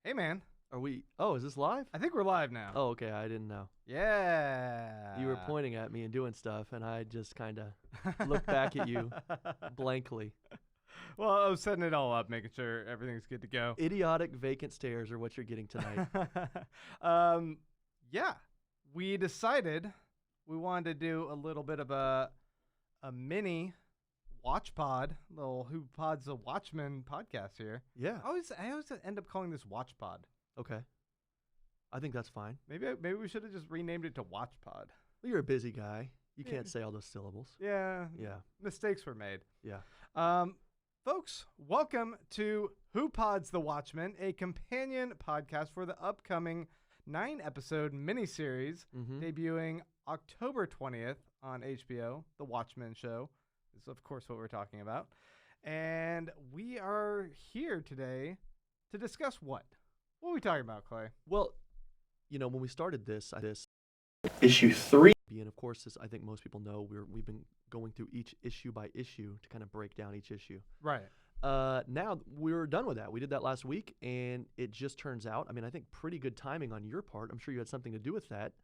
Hey, man. Are we? Oh, is this live? I think we're live now. Oh, okay. I didn't know. Yeah. You were pointing at me and doing stuff, and I just kind of looked back at you blankly. Well, I was setting it all up, making sure everything's good to go. Idiotic vacant stares are what you're getting tonight. Yeah. We decided we wanted to do a little bit of a mini watch pod, little Who Pod's a Watchmen podcast here. Yeah. I always end up calling this Watch Pod. Okay. I think that's fine. Maybe we should have just renamed it to Watch Pod. Well, you're a busy guy. You Yeah. can't say all those syllables. Yeah. Yeah. Mistakes were made. Yeah. Folks, welcome to Who Pod's the Watchmen, a companion podcast for the upcoming 9-episode miniseries debuting October 20th on HBO, The Watchmen Show. Is of course what we're talking about. And we are here today to discuss what? What are we talking about, Clay? Well, you know, when we started this issue 3. and of course, as I think most people know, we've been going through each issue by issue to kind of break down each issue. Right. Now we're done with that. We did that last week, and it just turns out, I mean, I think pretty good timing on your part. I'm sure you had something to do with that.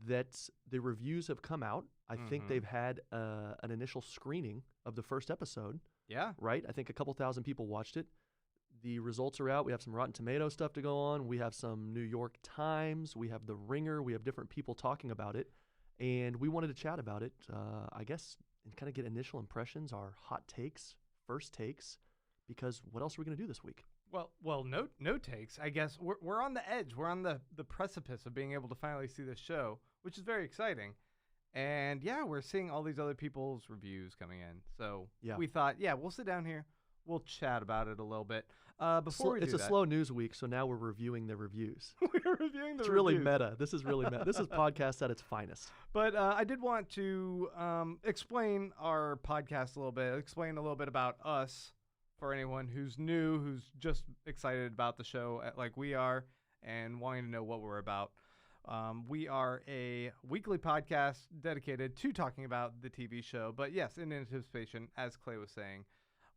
That the reviews have come out. I think they've had an initial screening of the first episode. Yeah. Right? I think a couple thousand people watched it. The results are out. We have some Rotten Tomato stuff to go on. We have some New York Times. We have The Ringer. We have different people talking about it. And we wanted to chat about it, I guess, and kind of get initial impressions, our hot takes, first takes, because what else are we going to do this week? Well, no takes. I guess we're on the edge. We're on the precipice of being able to finally see this show, which is very exciting. And yeah, we're seeing all these other people's reviews coming in. So Yeah. we thought, yeah, we'll sit down here. We'll chat about it a little bit. It's a slow news week, so now we're reviewing the reviews. We're reviewing the It's reviews. really meta. This is really meta. This is podcast at its finest. But I did want to explain our podcast a little bit, explain a little bit about us for anyone who's new, who's just excited about the show like we are and wanting to know what we're about. We are a weekly podcast dedicated to talking about the TV show. But yes, in anticipation, as Clay was saying,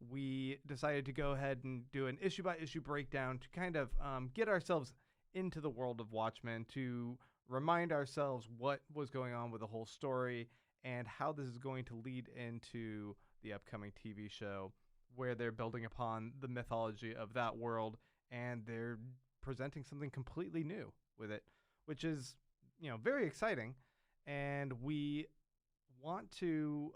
we decided to go ahead and do an issue-by-issue breakdown to kind of get ourselves into the world of Watchmen, to remind ourselves what was going on with the whole story and how this is going to lead into the upcoming TV show, where they're building upon the mythology of that world and they're presenting something completely new with it, which is, very exciting. And we want to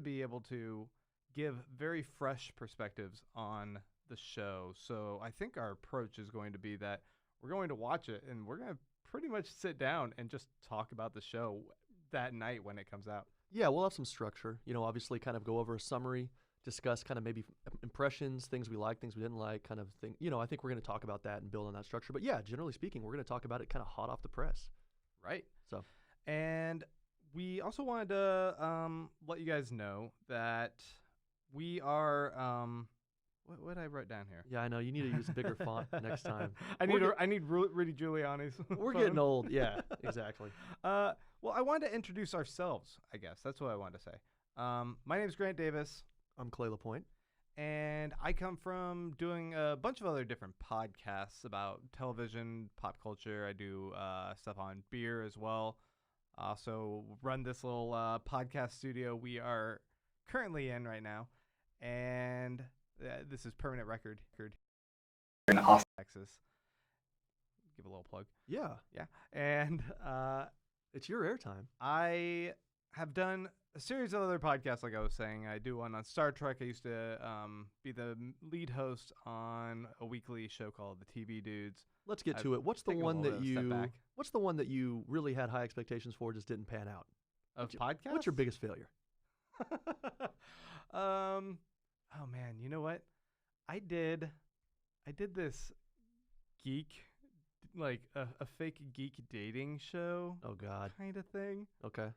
be able to give very fresh perspectives on the show. So I think our approach is going to be that we're going to watch it and we're going to pretty much sit down and just talk about the show that night when it comes out. Yeah, we'll have some structure. Obviously kind of go over a summary, discuss kind of maybe impressions, things we like, things we didn't like, kind of thing. I think we're going to talk about that and build on that structure. But yeah, generally speaking, we're going to talk about it kind of hot off the press. Right. So, and we also wanted to let you guys know that we are what I wrote down here. Yeah, I know you need to use a bigger font next time. I need Rudy Giuliani's. We're phone. getting old. Yeah, exactly. Well, I wanted to introduce ourselves. I guess that's what I wanted to say. My name is Grant Davis. I'm Clay LaPointe. And I come from doing a bunch of other different podcasts about television, pop culture. I do stuff on beer as well. Also run this little podcast studio we are currently in right now. And this is Permanent Record In Austin, Texas. Give a little plug. Yeah. Yeah. And It's your airtime. I have done a series of other podcasts, like I was saying. I do one on Star Trek. I used to be the lead host on a weekly show called The TV Dudes. Let's get to it. What's the taken a one little that bit of a step you? back. What's the one that you really had high expectations for, just didn't pan out? Of podcasts? What's your biggest failure? Oh man, you know what? I did this geek, like a fake geek dating show. Oh God. Kind of thing. Okay.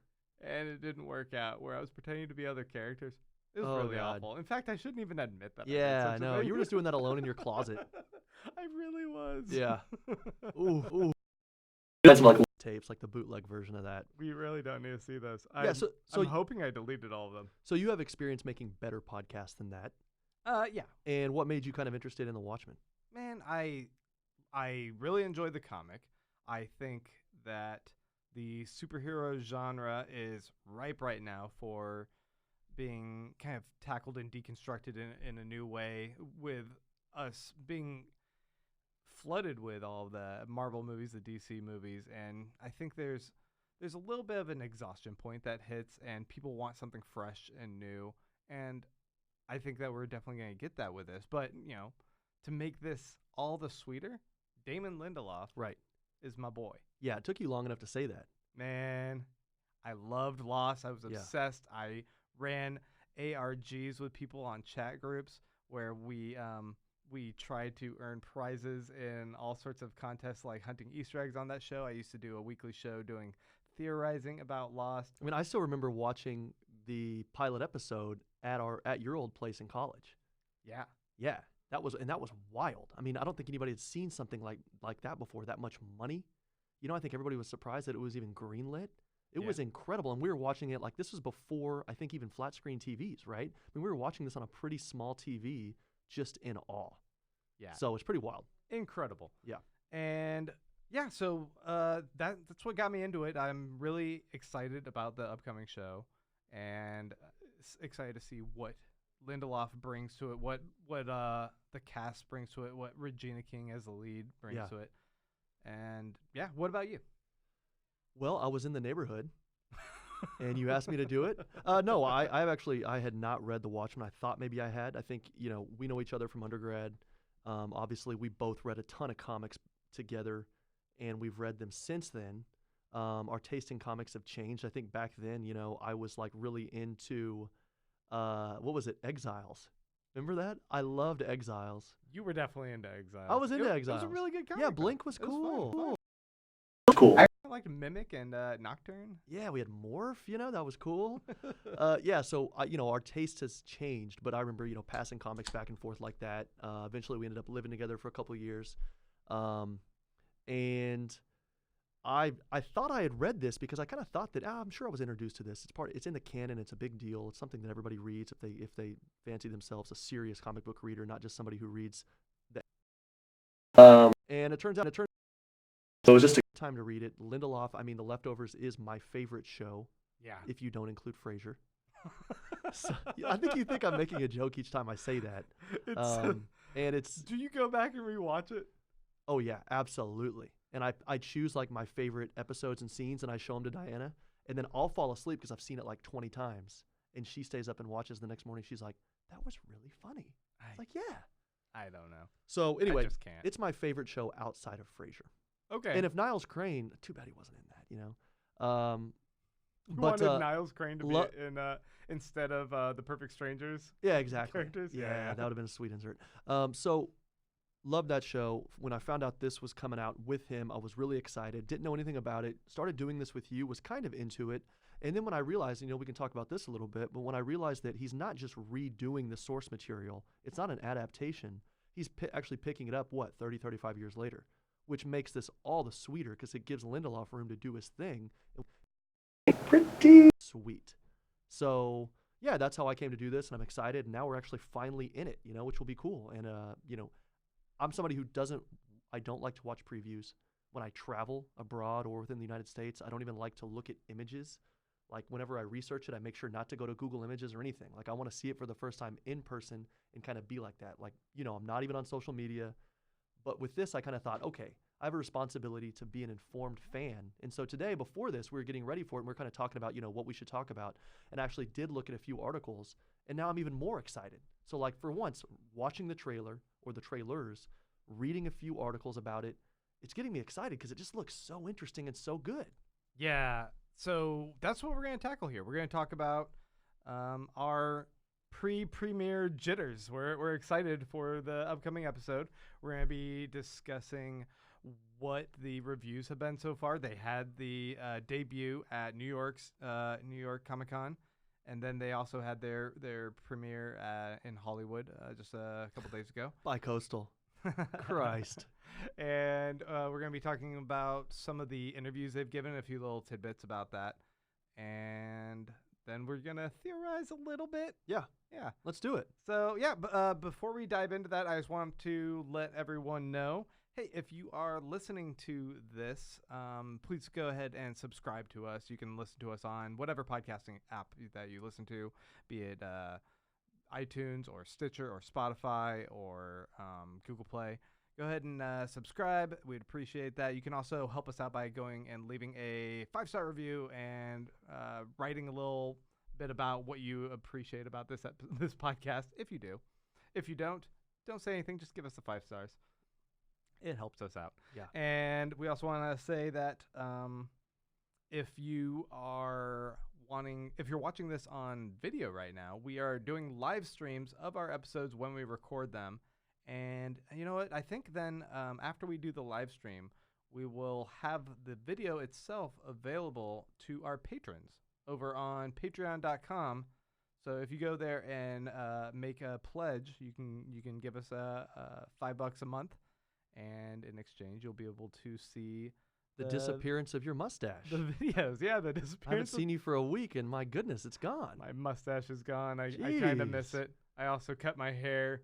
And it didn't work out, where I was pretending to be other characters. It was Oh, really God. awful. In fact, I shouldn't even admit that. Yeah, I I did know. such a You were thing. just doing that alone in your closet. I really was. Yeah. Ooh. that's like Tapes, like the bootleg version of that. We really don't need to see those. Yeah, I'm hoping I deleted all of them. So you have experience making better podcasts than that. Yeah. And what made you kind of interested in The Watchmen? Man, I really enjoyed the comic. I think that the superhero genre is ripe right now for being kind of tackled and deconstructed in a new way, with us being flooded with all the Marvel movies, the DC movies, and I think there's a little bit of an exhaustion point that hits, and people want something fresh and new, and I think that we're definitely going to get that with this. But to make this all the sweeter, Damon Lindelof Right. is my boy. Yeah, it took you long enough to say that. Man, I loved Lost. I was Yeah. obsessed. I ran ARGs with people on chat groups where we tried to earn prizes in all sorts of contests, like hunting Easter eggs on that show. I used to do a weekly show doing theorizing about Lost. I mean, I still remember watching the pilot episode at your old place in college. Yeah. Yeah, that was wild. I mean, I don't think anybody had seen something like that before. That much money. I think everybody was surprised that it was even greenlit. It was incredible, and we were watching it like this was before I think even flat screen TVs, right? I mean, we were watching this on a pretty small TV, just in awe. Yeah. So it's pretty wild. Incredible. Yeah. And yeah, so that's what got me into it. I'm really excited about the upcoming show, and excited to see what Lindelof brings to it, what the cast brings to it, what Regina King as the lead brings to it. And yeah, what about you? Well, I was in the neighborhood, and you asked me to do it. No, I had not read The Watchmen. I thought maybe I had. I think we know each other from undergrad. Obviously, we both read a ton of comics together, and we've read them since then. Our taste in comics have changed. I think back then, I was like really into, what was it, Exiles. Remember that? I loved Exiles. You were definitely into Exiles. I was into Exiles. It was a really good comic. Yeah, Blink was cool. Cool. I liked Mimic and Nocturne. Yeah, we had Morph, that was cool. Yeah, so, our taste has changed, but I remember, passing comics back and forth like that. Eventually, we ended up living together for a couple of years. And I thought I had read this because I kind of thought that, I'm sure I was introduced to this. It's in the canon. It's a big deal. It's something that everybody reads if they fancy themselves a serious comic book reader, not just somebody who reads and it turns out So it was just time to read it. Lindelof, I mean, The Leftovers is my favorite show. Yeah. If you don't include Frasier. So, I think you think I'm making a joke each time I say that. And it's. Do you go back and rewatch it? Oh yeah, absolutely. And I choose like my favorite episodes and scenes, and I show them to Diana, and then I'll fall asleep because I've seen it like 20 times, and she stays up and watches the next morning. She's like, "That was really funny." I was like, "Yeah." I don't know. So anyway, I just can't. it's my favorite show outside of Frasier. Okay. And if Niles Crane, too bad he wasn't in that, You but wanted Niles Crane to be in instead of the Perfect Strangers. Yeah, exactly. Characters. Yeah, that would have been a sweet insert. So loved that show. When I found out this was coming out with him, I was really excited. Didn't know anything about it. Started doing this with you. Was kind of into it. And then when I realized, we can talk about this a little bit, but when I realized that he's not just redoing the source material, it's not an adaptation. He's actually picking it up, 30, 35 years later, which makes this all the sweeter because it gives Lindelof room to do his thing. pretty. Sweet. So, yeah, that's how I came to do this, and I'm excited. And now we're actually finally in it, which will be cool. And, I'm somebody who I don't like to watch previews. When I travel abroad or within the United States, I don't even like to look at images. Like, whenever I research it, I make sure not to go to Google Images or anything. Like, I want to see it for the first time in person and kind of be like that. Like, I'm not even on social media. But with this, I kind of thought, okay, I have a responsibility to be an informed fan. And so today, before this, we were getting ready for it, and we are kind of talking about, what we should talk about, and I actually did look at a few articles, and now I'm even more excited. So, like, for once, watching the trailer or the trailers, reading a few articles about it, it's getting me excited because it just looks so interesting and so good. Yeah. So that's what we're going to tackle here. We're going to talk about our pre-premiere jitters. We're excited for the upcoming episode. We're going to be discussing what the reviews have been so far. They had the debut at New York Comic-Con, and then they also had their premiere in Hollywood just a couple days ago. Bi-coastal. Christ. And we're going to be talking about some of the interviews they've given, a few little tidbits about that. And then we're going to theorize a little bit. Yeah. Yeah. Let's do it. So, before we dive into that, I just want to let everyone know, hey, if you are listening to this, please go ahead and subscribe to us. You can listen to us on whatever podcasting app that you listen to, be it iTunes or Stitcher or Spotify or Google Play. Go ahead and subscribe. We'd appreciate that. You can also help us out by going and leaving a 5-star review and writing a little bit about what you appreciate about this podcast, if you do. If you don't say anything. Just give us the 5 stars. It helps us out. Yeah. And we also want to say that if you're watching this on video right now, we are doing live streams of our episodes when we record them. And you know what? I think then after we do the live stream, we will have the video itself available to our patrons over on patreon.com. So if you go there and make a pledge, you can give us $5 a month, and in exchange, you'll be able to see the disappearance of your mustache. The videos, yeah, the I disappearance. haven't seen you for a week, and my goodness, it's gone. My mustache is gone. I kind of miss Jeez. it. I also cut my hair,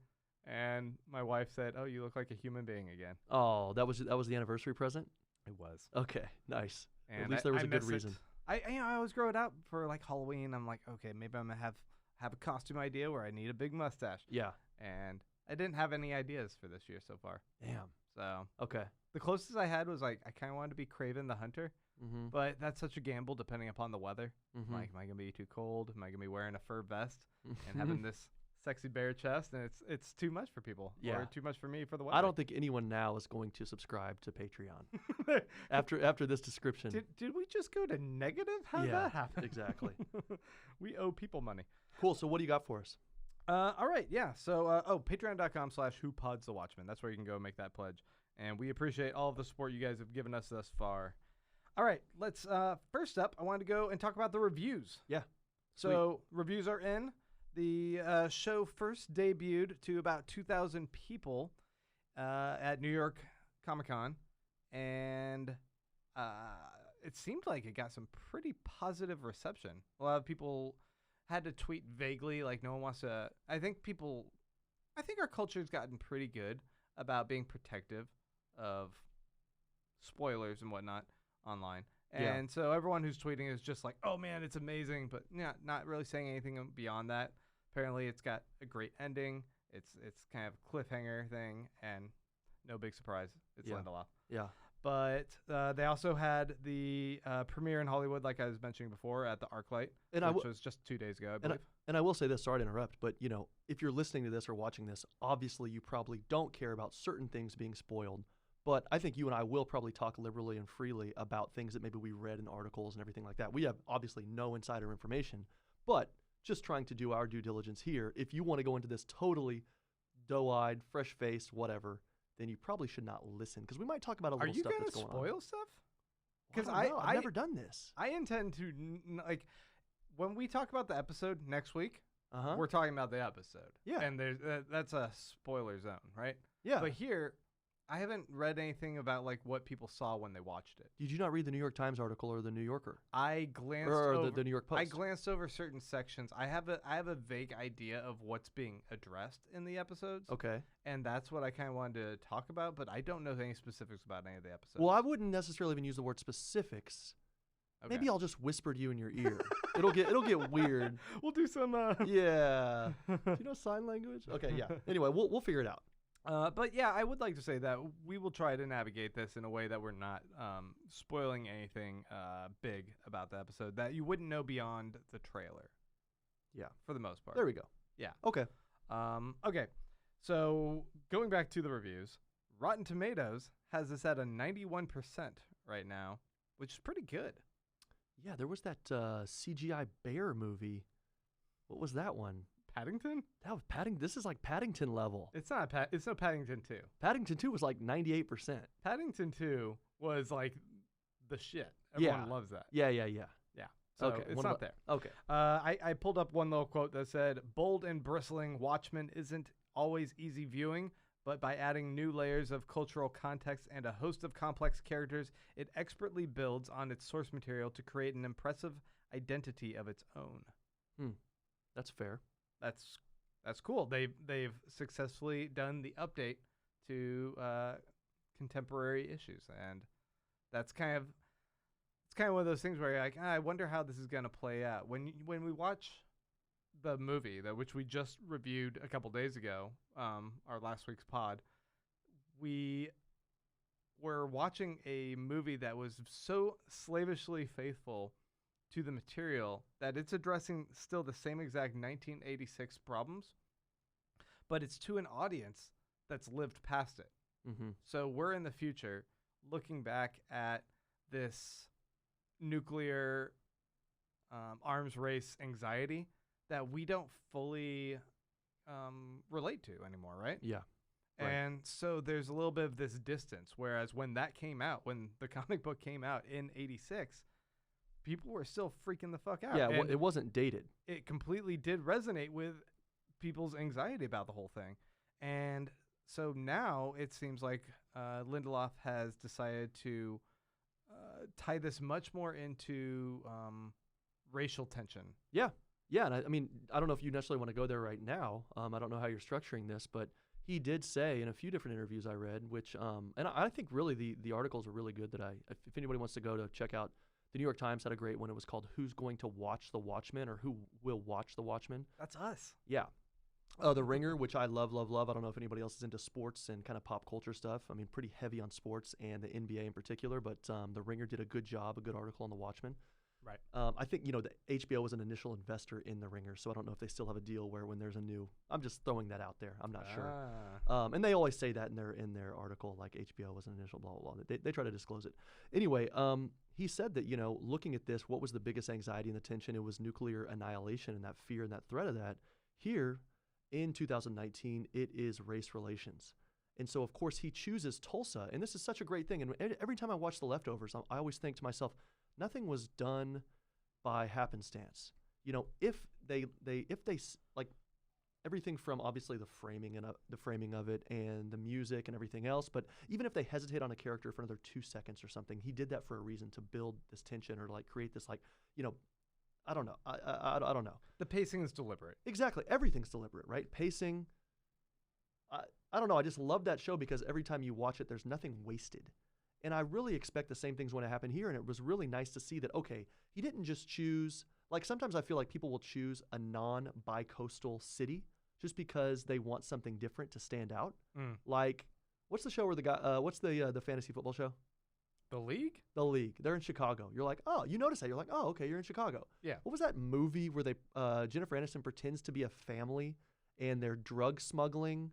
and my wife said, "Oh, you look like a human being again." Oh, that was the anniversary present? It was. Okay, nice. And At least there was I a good miss it. reason. I always grow it out for like Halloween. I'm like, okay, maybe I'm gonna have a costume idea where I need a big mustache. Yeah. And I didn't have any ideas for this year so far. Damn. So Okay. the closest I had was like I kind of wanted to be Kraven the Hunter, Mm-hmm. but that's such a gamble depending upon the weather. Mm-hmm. Like, am I gonna be too cold? Am I gonna be wearing a fur vest and having this sexy bare chest? And it's too much for people. Yeah. Or too much for me for the weather. I don't think anyone now is going to subscribe to Patreon after this description. Did we just go to negative? How did Yeah, that happen? exactly. We owe people money. Cool. So what do you got for us? All right, yeah. So, patreon.com/whopodsthewatchmen. That's where you can go make that pledge. And we appreciate all of the support you guys have given us thus far. All right, let's, first up, I wanted to go and talk about the reviews. Yeah. So, reviews are in. The show first debuted to about 2,000 people at New York Comic-Con. And it seemed like it got some pretty positive reception. A lot of people had to tweet vaguely, like no one wants to. I think our culture's gotten pretty good about being protective of spoilers and whatnot online. Yeah. And so everyone who's tweeting is just like, oh man, it's amazing, but not really saying anything beyond that. Apparently it's got a great ending. It's kind of a cliffhanger thing, and no big surprise. It's Yeah. Lindelof. Yeah. But they also had the premiere in Hollywood, like I was mentioning before, at the ArcLight, And which was just 2 days ago, I believe. And I will say this, sorry to interrupt, but if you're listening to this or watching this, obviously you probably don't care about certain things being spoiled. But I think you and I will probably talk liberally and freely about things that maybe we read in articles and everything like that. We have obviously no insider information, but just trying to do our due diligence here. If you want to go into this totally doe-eyed, fresh-faced, whatever, then you probably should not listen, because we might talk about a little stuff that's going on. Are you going to spoil stuff? Because Because I've never done this. I intend to, like, when we talk about the episode next week, Uh-huh. we're talking about the episode. Yeah. And there's that's a spoiler zone, right? Yeah. But here, I haven't read anything about, like, what people saw when they watched it. Did you not read the New York Times article or the New Yorker? I glanced Or over the New York Post? I glanced over certain sections. I have a vague idea of what's being addressed in the episodes. Okay. And that's what I kind of wanted to talk about, but I don't know any specifics about any of the episodes. Well, I wouldn't necessarily even use the word specifics. Okay. Maybe I'll just whisper to you in your ear. it'll get weird. We'll do some Yeah. Do you know sign language? Okay, yeah. Anyway, we'll figure it out. But yeah, I would like to say that we will try to navigate this in a way that we're not spoiling anything big about the episode that you wouldn't know beyond the trailer. Yeah. For the most part. There we go. Yeah. Okay. Okay. So going back to the reviews, Rotten Tomatoes has this at a 91% right now, which is pretty good. Yeah, there was that CGI bear movie. What was that one? Paddington? That was Paddington. This is like Paddington level. It's not. It's no Paddington 2. Paddington 2 was like 98%. Paddington 2 was like the shit. Everyone Yeah. loves that. Yeah. Yeah. So Okay, it's one not of there. Okay. I pulled up one little quote that said, "Bold and bristling, Watchmen isn't always easy viewing, but by adding new layers of cultural context and a host of complex characters, it expertly builds on its source material to create an impressive identity of its own. That's fair. That's cool. They've successfully done the update to contemporary issues, and that's kind of one of those things where you're like, I wonder how this is gonna play out when we watch the movie which we just reviewed a couple days ago, our last week's pod. We were watching a movie that was so slavishly faithful to the material that it's addressing still the same exact 1986 problems, but it's to an audience that's lived past it. Mm-hmm. So we're in the future looking back at this nuclear arms race anxiety that we don't fully relate to anymore, right? Yeah. Right. And so there's a little bit of this distance, whereas when that came out, when the comic book came out in 86, people were still freaking the fuck out. Yeah, And it wasn't dated. it completely did resonate with people's anxiety about the whole thing. And so now it seems like Lindelof has decided to tie this much more into racial tension. Yeah. Yeah, and I mean, I don't know if you necessarily want to go there right now. I don't know how you're structuring this, but he did say in a few different interviews I read, which, and I think really the articles are really good if anybody wants to go to check out, the New York Times had a great one. It was called Who's Going to Watch the Watchmen, or Who Will Watch the Watchmen? That's us. Yeah. The Ringer, which I love, love, love. I don't know if anybody else is into sports and kind of pop culture stuff. I mean, pretty heavy on sports and the NBA in particular, but The Ringer did a good job, a good article on the Watchmen. Right. I think, the HBO was an initial investor in The Ringer, so I don't know if they still have a deal where when there's a new, I'm just throwing that out there. I'm not sure. And they always say that in their article, like HBO was an initial blah, blah, blah. They try to disclose it. Anyway, he said that, looking at this, what was the biggest anxiety and the tension? It was nuclear annihilation and that fear and that threat of that. Here, in 2019, it is race relations. And so, of course, he chooses Tulsa. And this is such a great thing. And every time I watch The Leftovers, I always think to myself, nothing was done by happenstance. If they like everything from obviously the framing of it and the music and everything else, but even if they hesitate on a character for another 2 seconds or something, he did that for a reason, to build this tension or like create this I don't know. I don't know. The pacing is deliberate. Exactly. Everything's deliberate, right? Pacing. I don't know. I just love that show because every time you watch it, there's nothing wasted. And I really expect the same things when it happened here. And it was really nice to see that, okay, he didn't just choose, like sometimes I feel like people will choose a non-bi-coastal city just because they want something different to stand out. Like, what's the show where the guy, what's the fantasy football show? The League? The League. They're in Chicago. You're like, oh, you notice that. You're like, oh, okay, you're in Chicago. Yeah. What was that movie where Jennifer Aniston pretends to be a family and they're drug smuggling?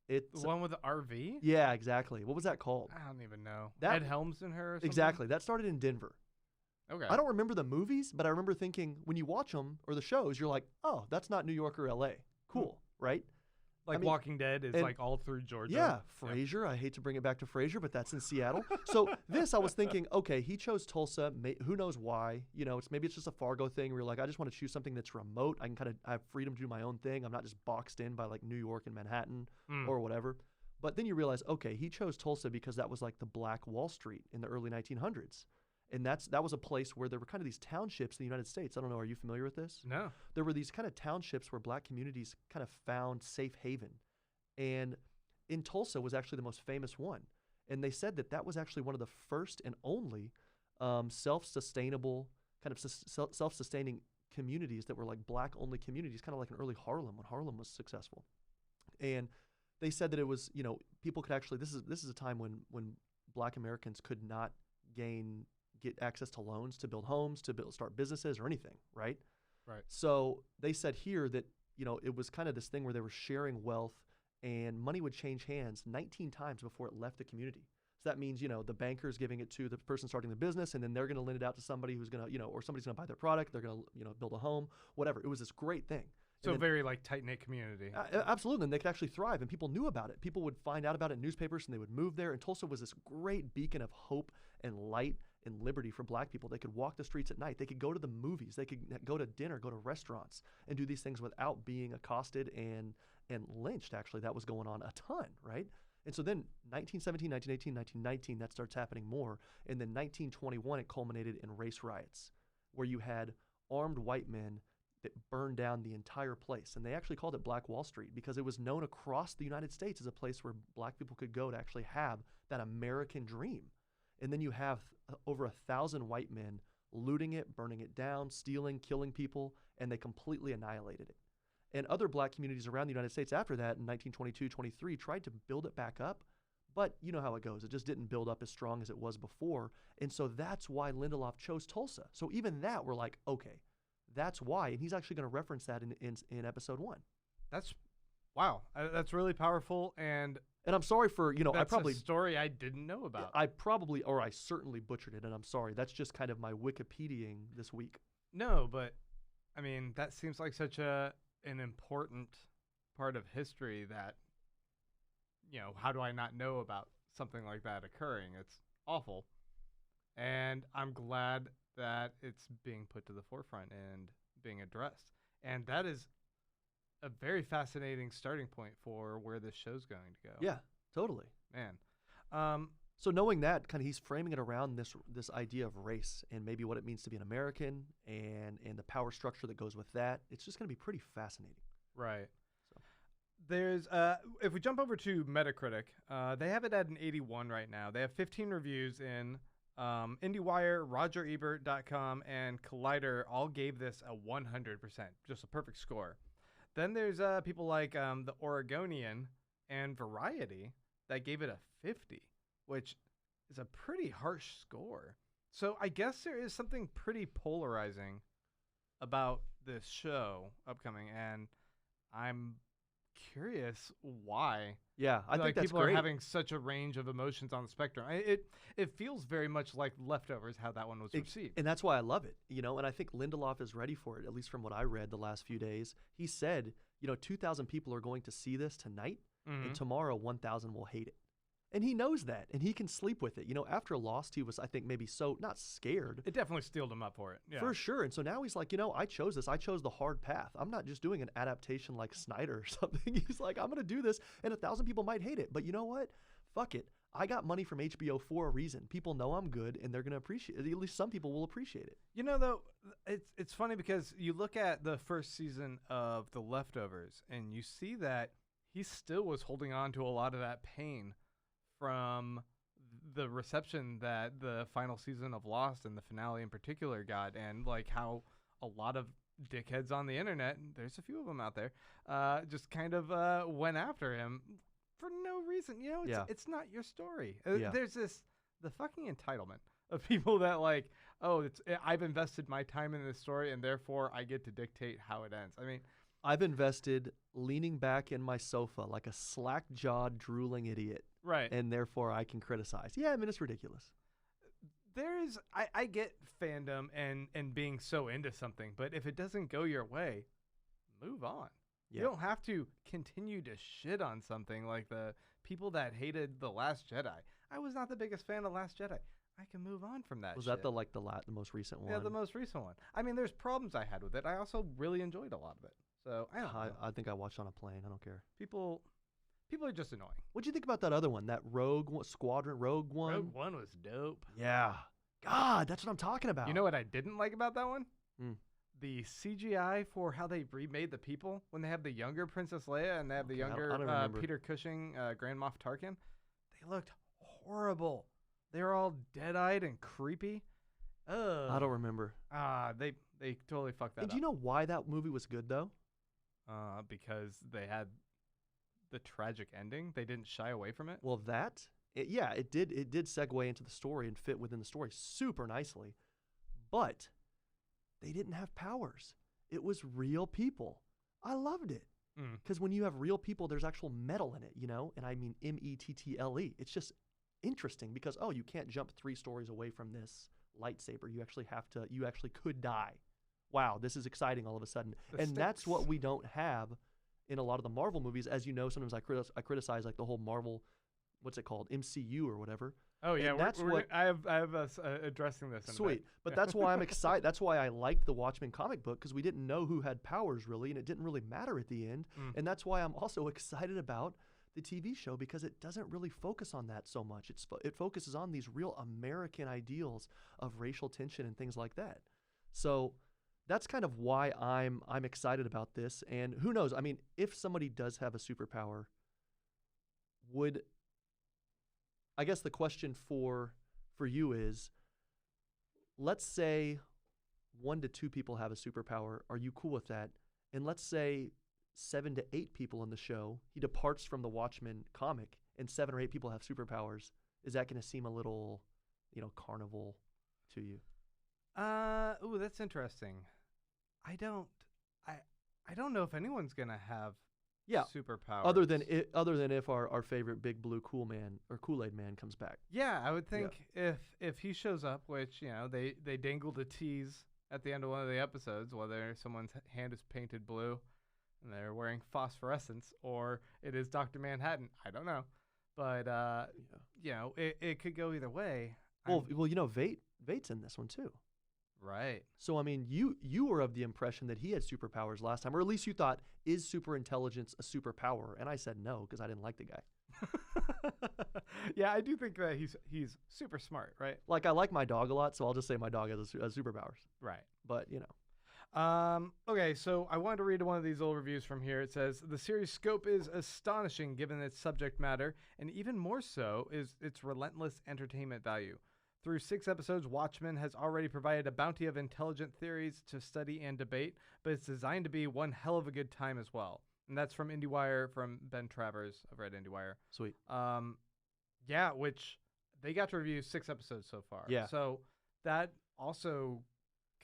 It's the one with the RV? Yeah, exactly. What was that called? I don't even know. That- Ed Helms and her or something? Exactly. That started in Denver. Okay. I don't remember the movies, but I remember thinking when you watch them or the shows, you're like, oh, that's not New York or LA. Cool, right? Like I mean, Walking Dead is and- like all through Georgia. Yeah, Frasier. I hate to bring it back to Frasier, but that's in Seattle. So this, I was thinking, okay, he chose Tulsa. Who knows why? Maybe it's just a Fargo thing where you're like, I just want to choose something that's remote. I have freedom to do my own thing. I'm not just boxed in by like New York and Manhattan or whatever. But then you realize, okay, he chose Tulsa because that was like the Black Wall Street in the early 1900s. And that was a place where there were kind of these townships in the United States. I don't know, are you familiar with this? No. There were these kind of townships where black communities kind of found safe haven. And in Tulsa was actually the most famous one. And they said that was actually one of the first and only self-sustainable, kind of self-sustaining communities that were like black-only communities, kind of like an early Harlem when Harlem was successful. And they said that it was, people could actually, this is a time when black Americans could not get access to loans to build homes, to start businesses or anything, right? Right. So they said here that, it was kind of this thing where they were sharing wealth and money would change hands 19 times before it left the community. So that means, the banker's giving it to the person starting the business and then they're going to lend it out to somebody who's going to, or somebody's going to buy their product. They're going to, build a home, whatever. It was this great thing. So very like tight-knit community. Absolutely. And they could actually thrive and people knew about it. People would find out about it in newspapers and they would move there. And Tulsa was this great beacon of hope and light and liberty for black people. They could walk the streets at night. They could go to the movies. They could go to dinner, go to restaurants and do these things without being accosted and lynched. Actually, that was going on a ton, right? And so then 1917, 1918, 1919, that starts happening more. And then 1921, it culminated in race riots. where you had armed white men that burned down the entire place. And they actually called it Black Wall Street because it was known across the United States as a place where black people could go to actually have that American dream. And then you have over 1,000 white men looting it, burning it down, stealing, killing people, and they completely annihilated it. And other black communities around the United States after that in 1922, 23 tried to build it back up, but you know how it goes. It just didn't build up as strong as it was before. And so that's why Lindelof chose Tulsa. So even that, we're like, okay, that's why. And he's actually going to reference that in episode 1. That's, wow. That's really powerful. And I'm sorry for, you know, that's I probably a story I didn't know about. I certainly butchered it, and I'm sorry. That's just kind of my Wikipediaing this week. No, but I mean, that seems like such an important part of history that, you know, how do I not know about something like that occurring? It's awful. And I'm glad that it's being put to the forefront and being addressed. And that is a very fascinating starting point for where this show's going to go. Yeah, totally. Man. So knowing that, kind of he's framing it around this idea of race and maybe what it means to be an American and the power structure that goes with that. It's just going to be pretty fascinating. Right. So. There's if we jump over to Metacritic, they have it at an 81 right now. They have 15 reviews in. IndieWIRE, RogerEbert.com, and Collider all gave this a 100%, just a perfect score. Then there's people like the Oregonian and Variety that gave it a 50, which is a pretty harsh score. So I guess there is something pretty polarizing about this show upcoming, and I'm curious why. Yeah, I think that's people great. are having such a range of emotions on the spectrum. It feels very much like Leftovers, how that one was received. And that's why I love it, you know, and I think Lindelof is ready for it, at least from what I read the last few days. He said, you know, 2,000 people are going to see this tonight, and tomorrow 1,000 will hate it. And he knows that, and he can sleep with it. You know, after Lost, he was, I think, maybe not scared. It definitely steeled him up for it. Yeah. For sure. And so now he's like, you know, I chose this. I chose the hard path. I'm not just doing an adaptation like Snyder or something. He's like, I'm going to do this, and 1,000 people might hate it. But you know what? Fuck it. I got money from HBO for a reason. People know I'm good, and they're going to appreciate it. At least some people will appreciate it. You know, though, it's funny because you look at the first season of The Leftovers, and you see that he still was holding on to a lot of that pain from the reception that the final season of Lost and the finale in particular got, and like how a lot of dickheads on the internet, and there's a few of them out there, just kind of went after him for no reason. You know, it's not your story. There's the fucking entitlement of people that like, oh, I've invested my time in this story, and therefore I get to dictate how it ends. I mean, I've invested leaning back in my sofa like a slack-jawed, drooling idiot. Right. And therefore I can criticize. Yeah, I mean, it's ridiculous. I get fandom and being so into something, but if it doesn't go your way, move on. Yeah. You don't have to continue to shit on something like the people that hated The Last Jedi. I was not the biggest fan of Last Jedi. I can move on from that. Was shit. that the most recent one? Yeah, the most recent one. I mean, there's problems I had with it. I also really enjoyed a lot of it. So I don't know. I think I watched on a plane. I don't care. People are just annoying. What'd you think about that other one? That Rogue one? Rogue One was dope. Yeah. God, that's what I'm talking about. You know what I didn't like about that one? The CGI for how they remade the people when they have the younger Princess Leia and they have the younger Peter Cushing, Grand Moff Tarkin. They looked horrible. They were all dead-eyed and creepy. I don't remember. They totally fucked that up. Do you know why that movie was good though? Because they had the tragic ending. They didn't shy away from it. Well, it did segue into the story and fit within the story super nicely. But they didn't have powers. It was real people. I loved it. Because when you have real people, there's actual metal in it, you know? And I mean METTLE. It's just interesting because, you can't jump 3 stories away from this lightsaber. You actually could die. Wow, this is exciting all of a sudden. That's what we don't have in a lot of the Marvel movies. As you know, sometimes I criticize like the whole Marvel, what's it called, MCU or whatever. Oh yeah, I have us addressing this. Sweet, but that's why I'm excited. That's why I liked the Watchmen comic book, because we didn't know who had powers really, and it didn't really matter at the end. And that's why I'm also excited about the TV show, because it doesn't really focus on that so much. It focuses on these real American ideals of racial tension and things like that. So that's kind of why I'm excited about this. And who knows? I mean, if somebody does have a superpower, I guess the question for you is, let's say 1 to 2 people have a superpower. Are you cool with that? And let's say 7 to 8 people in the show, he departs from the Watchmen comic, and 7 or 8 people have superpowers. Is that going to seem a little, carnival to you? Ooh, that's interesting. I don't know if anyone's gonna have superpowers. Other than if our favorite big blue cool man or Kool-Aid man comes back. Yeah, I would think if he shows up, which they dangled a tease at the end of one of the episodes, whether someone's hand is painted blue and they're wearing phosphorescence or it is Dr. Manhattan. I don't know, but it could go either way. Well, Vate's in this one too. Right. So, I mean, you were of the impression that he had superpowers last time, or at least you thought, is super intelligence a superpower? And I said no, because I didn't like the guy. Yeah, I do think that he's super smart, right? Like, I like my dog a lot, so I'll just say my dog has superpowers. Right. But, Okay, so I wanted to read one of these old reviews from here. It says, the series' scope is astonishing given its subject matter, and even more so is its relentless entertainment value. Through 6 episodes, Watchmen has already provided a bounty of intelligent theories to study and debate, but it's designed to be one hell of a good time as well. And that's from IndieWIRE, from Ben Travers. I've read IndieWIRE. Sweet. Yeah, which they got to review 6 episodes so far. Yeah. So that also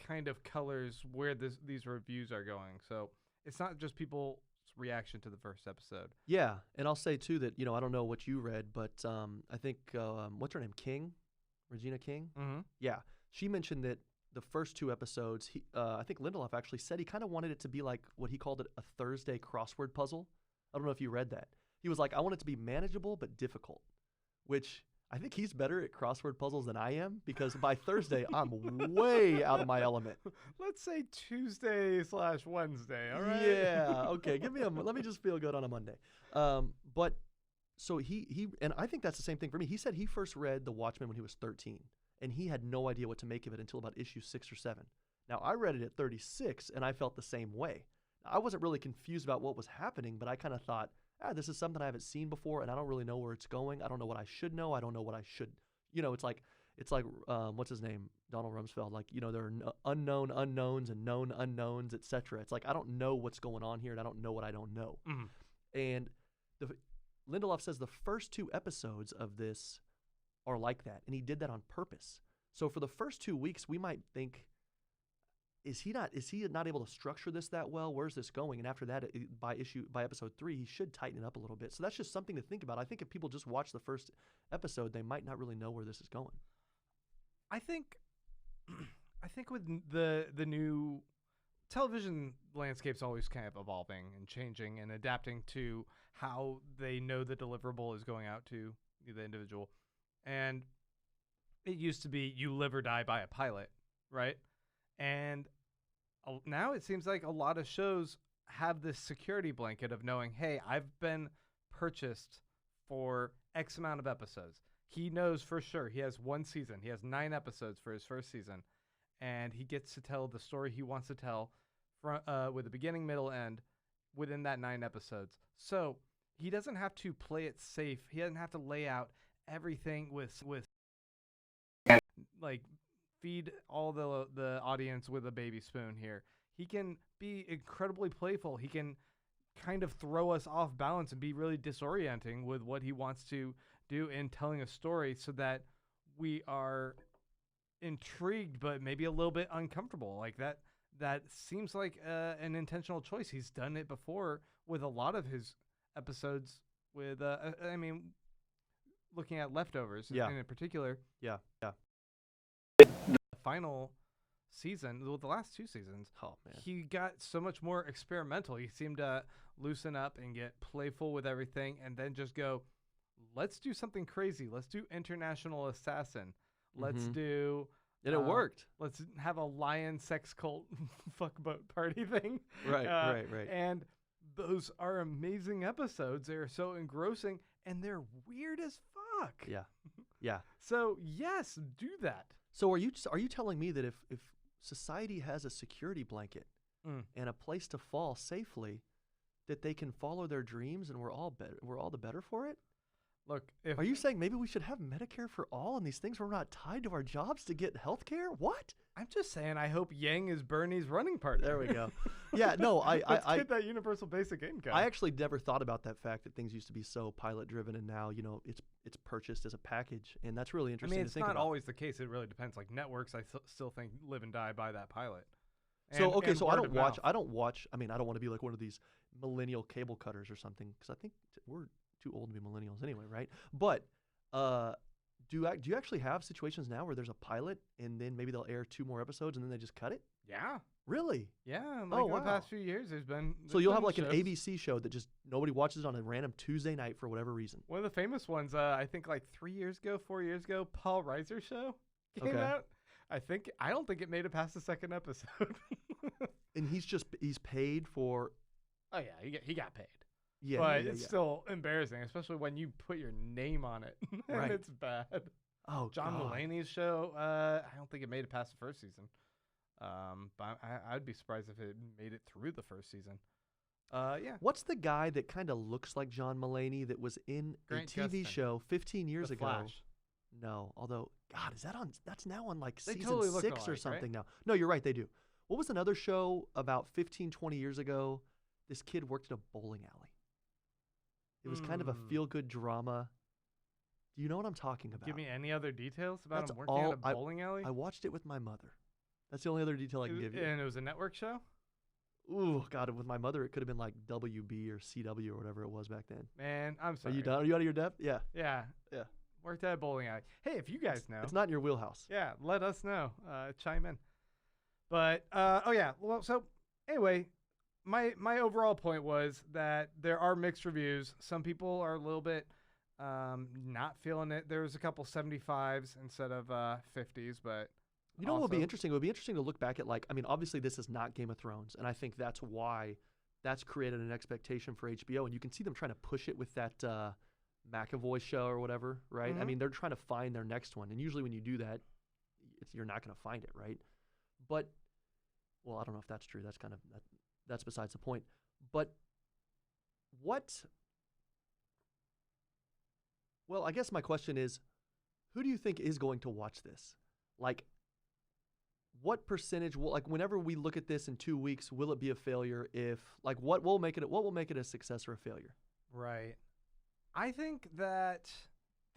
kind of colors where these reviews are going. So it's not just people's reaction to the first episode. Yeah, and I'll say, too, that, I don't know what you read, but I think, what's her name, Regina King? Mm-hmm. Yeah. She mentioned that the first 2 episodes, I think Lindelof actually said he kind of wanted it to be like what he called it a Thursday crossword puzzle. I don't know if you read that. He was like, I want it to be manageable but difficult, which I think he's better at crossword puzzles than I am, because by Thursday, I'm way out of my element. Let's say Tuesday/Wednesday, all right? Yeah, okay. Let me just feel good on a Monday. But so he and I think that's the same thing for me. He said he first read The Watchmen when he was 13, and he had no idea what to make of it until about issue 6 or 7. Now, I read it at 36, and I felt the same way. I wasn't really confused about what was happening, but I kind of thought, this is something I haven't seen before, and I don't really know where it's going. I don't know what I should know. I don't know what I should, it's like what's his name? Donald Rumsfeld. Like, there are unknown unknowns and known unknowns, etc. It's like, I don't know what's going on here, and I don't know what I don't know. Mm-hmm. And Lindelof says the first 2 episodes of this are like that, and he did that on purpose. So for the first 2 weeks, we might think, is he not able to structure this that well? Where's this going? And after that, by episode 3, he should tighten it up a little bit. So that's just something to think about. I think if people just watch the first episode, they might not really know where this is going. I think with the new television landscape's always kind of evolving and changing and adapting to how they know the deliverable is going out to the individual. And it used to be you live or die by a pilot, right? And now it seems like a lot of shows have this security blanket of knowing, hey, I've been purchased for X amount of episodes. He knows for sure he has 1 season. He has 9 episodes for his first season, and he gets to tell the story he wants to tell with a beginning, middle, end within that 9 episodes. So he doesn't have to play it safe. He doesn't have to lay out everything with like feed all the audience with a baby spoon here. He can be incredibly playful. He can kind of throw us off balance and be really disorienting with what he wants to do in telling a story, so that we are intrigued but maybe a little bit uncomfortable. Like that seems like an intentional choice. He's done it before with a lot of his episodes with looking at Leftovers in particular. Yeah. The final season, the last 2 seasons, he got so much more experimental. He seemed to loosen up and get playful with everything, and then just go, let's do something crazy. Let's do International Assassin. Let's do... And it worked. Let's have a lion sex cult fuckboat party thing. Right. And those are amazing episodes. They're so engrossing, and they're weird as fuck. Yeah. So, yes, do that. So are you telling me that if society has a security blanket Mm. and a place to fall safely that they can follow their dreams, and we're all the better for it. Look, if Are you saying maybe we should have Medicare for all and these things where we're not tied to our jobs to get health care? What? I'm just saying, I hope Yang is Bernie's running partner. There we go. Yeah, no, Let's get that universal basic income. I actually never thought about that fact that things used to be so pilot driven, and now it's purchased as a package, and that's really I interesting. mean, to it's think not about. always the case. It really depends. Like networks, I still think live and die by that pilot. So And- okay, and so I word don't of watch. mouth. I don't watch. I mean, I don't want to be like one of these millennial cable cutters or something, because I think we're too old to be millennials anyway, right? But do you actually have situations now where there's a pilot and then maybe they'll air 2 more episodes and then they just cut it? Yeah, Really? yeah. Like Oh, in the wow. past few years, there's been. So you'll have been like an shows. ABC show that just nobody watches on a random Tuesday night for whatever reason. One of the famous ones, I think like 4 years ago, Paul Reiser show came Okay. out. I don't think it made it past the second episode. And he's paid for. Oh yeah, he got paid. Yeah, but yeah, it's yeah. still embarrassing, especially when you put your name on it and Right. it's bad. Oh, John God. Mulaney's show, I don't think it made it past the first season. But I'd be surprised if it made it through the first season. Yeah. What's the guy that kind of looks like John Mulaney that was in Grant a TV Gustin. show 15 years The ago? Flash. No, although God, is that on? That's now on like They season totally look 6 or alike, something right? now. No, you're right, they do. What was another show about 15, 20 years ago? This kid worked at a bowling alley. It was kind of a Hmm. feel-good drama. Do you know what I'm talking about? Give me any other details about That's him working all at a bowling alley? I watched it with my mother. That's the only other detail I can give you. And it was a network show? Ooh, God, with my mother, it could have been like WB or CW or whatever it was back then. Man, I'm Are sorry. you done? Are you out of your depth? Yeah. Yeah. Yeah. Worked at a bowling alley. Hey, if you guys know. It's not in your wheelhouse. Yeah, let us know. Chime in. But oh yeah, well, so anyway, my overall point was that there are mixed reviews. Some people are a little bit not feeling it. There was a couple 75s instead of 50s, but You know what would be also- interesting? It would be interesting to look back at, like, I mean, obviously this is not Game of Thrones, and I think that's why that's created an expectation for HBO, and you can see them trying to push it with that McAvoy show or whatever, right? I Mhm. mean, they're trying to find their next one, and usually when you do that, you're not going to find it, right? But, well, I don't know if that's true. That's kind of that's besides the point. But what? Well, I guess my question is, who do you think is going to watch this? Like, what percentage will, like, whenever we look at this in 2 weeks, will it be a failure? If, like, what will make it a success or a failure? right. I think that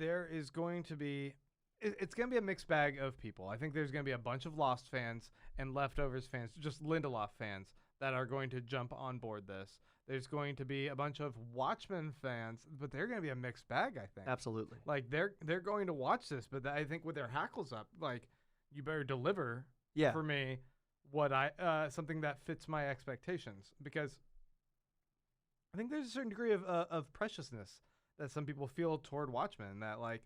there is going to be it's going to be a mixed bag of people. I think there's going to be a bunch of Lost fans and Leftovers fans, just Lindelof fans that are going to jump on board this. There's going to be a bunch of Watchmen fans, but they're going to be a mixed bag, I think. Absolutely. Like they're going to watch this, but I think with their hackles up, like you better deliver Yeah. for me what something that fits my expectations, because I think there's a certain degree of preciousness that some people feel toward Watchmen, that like,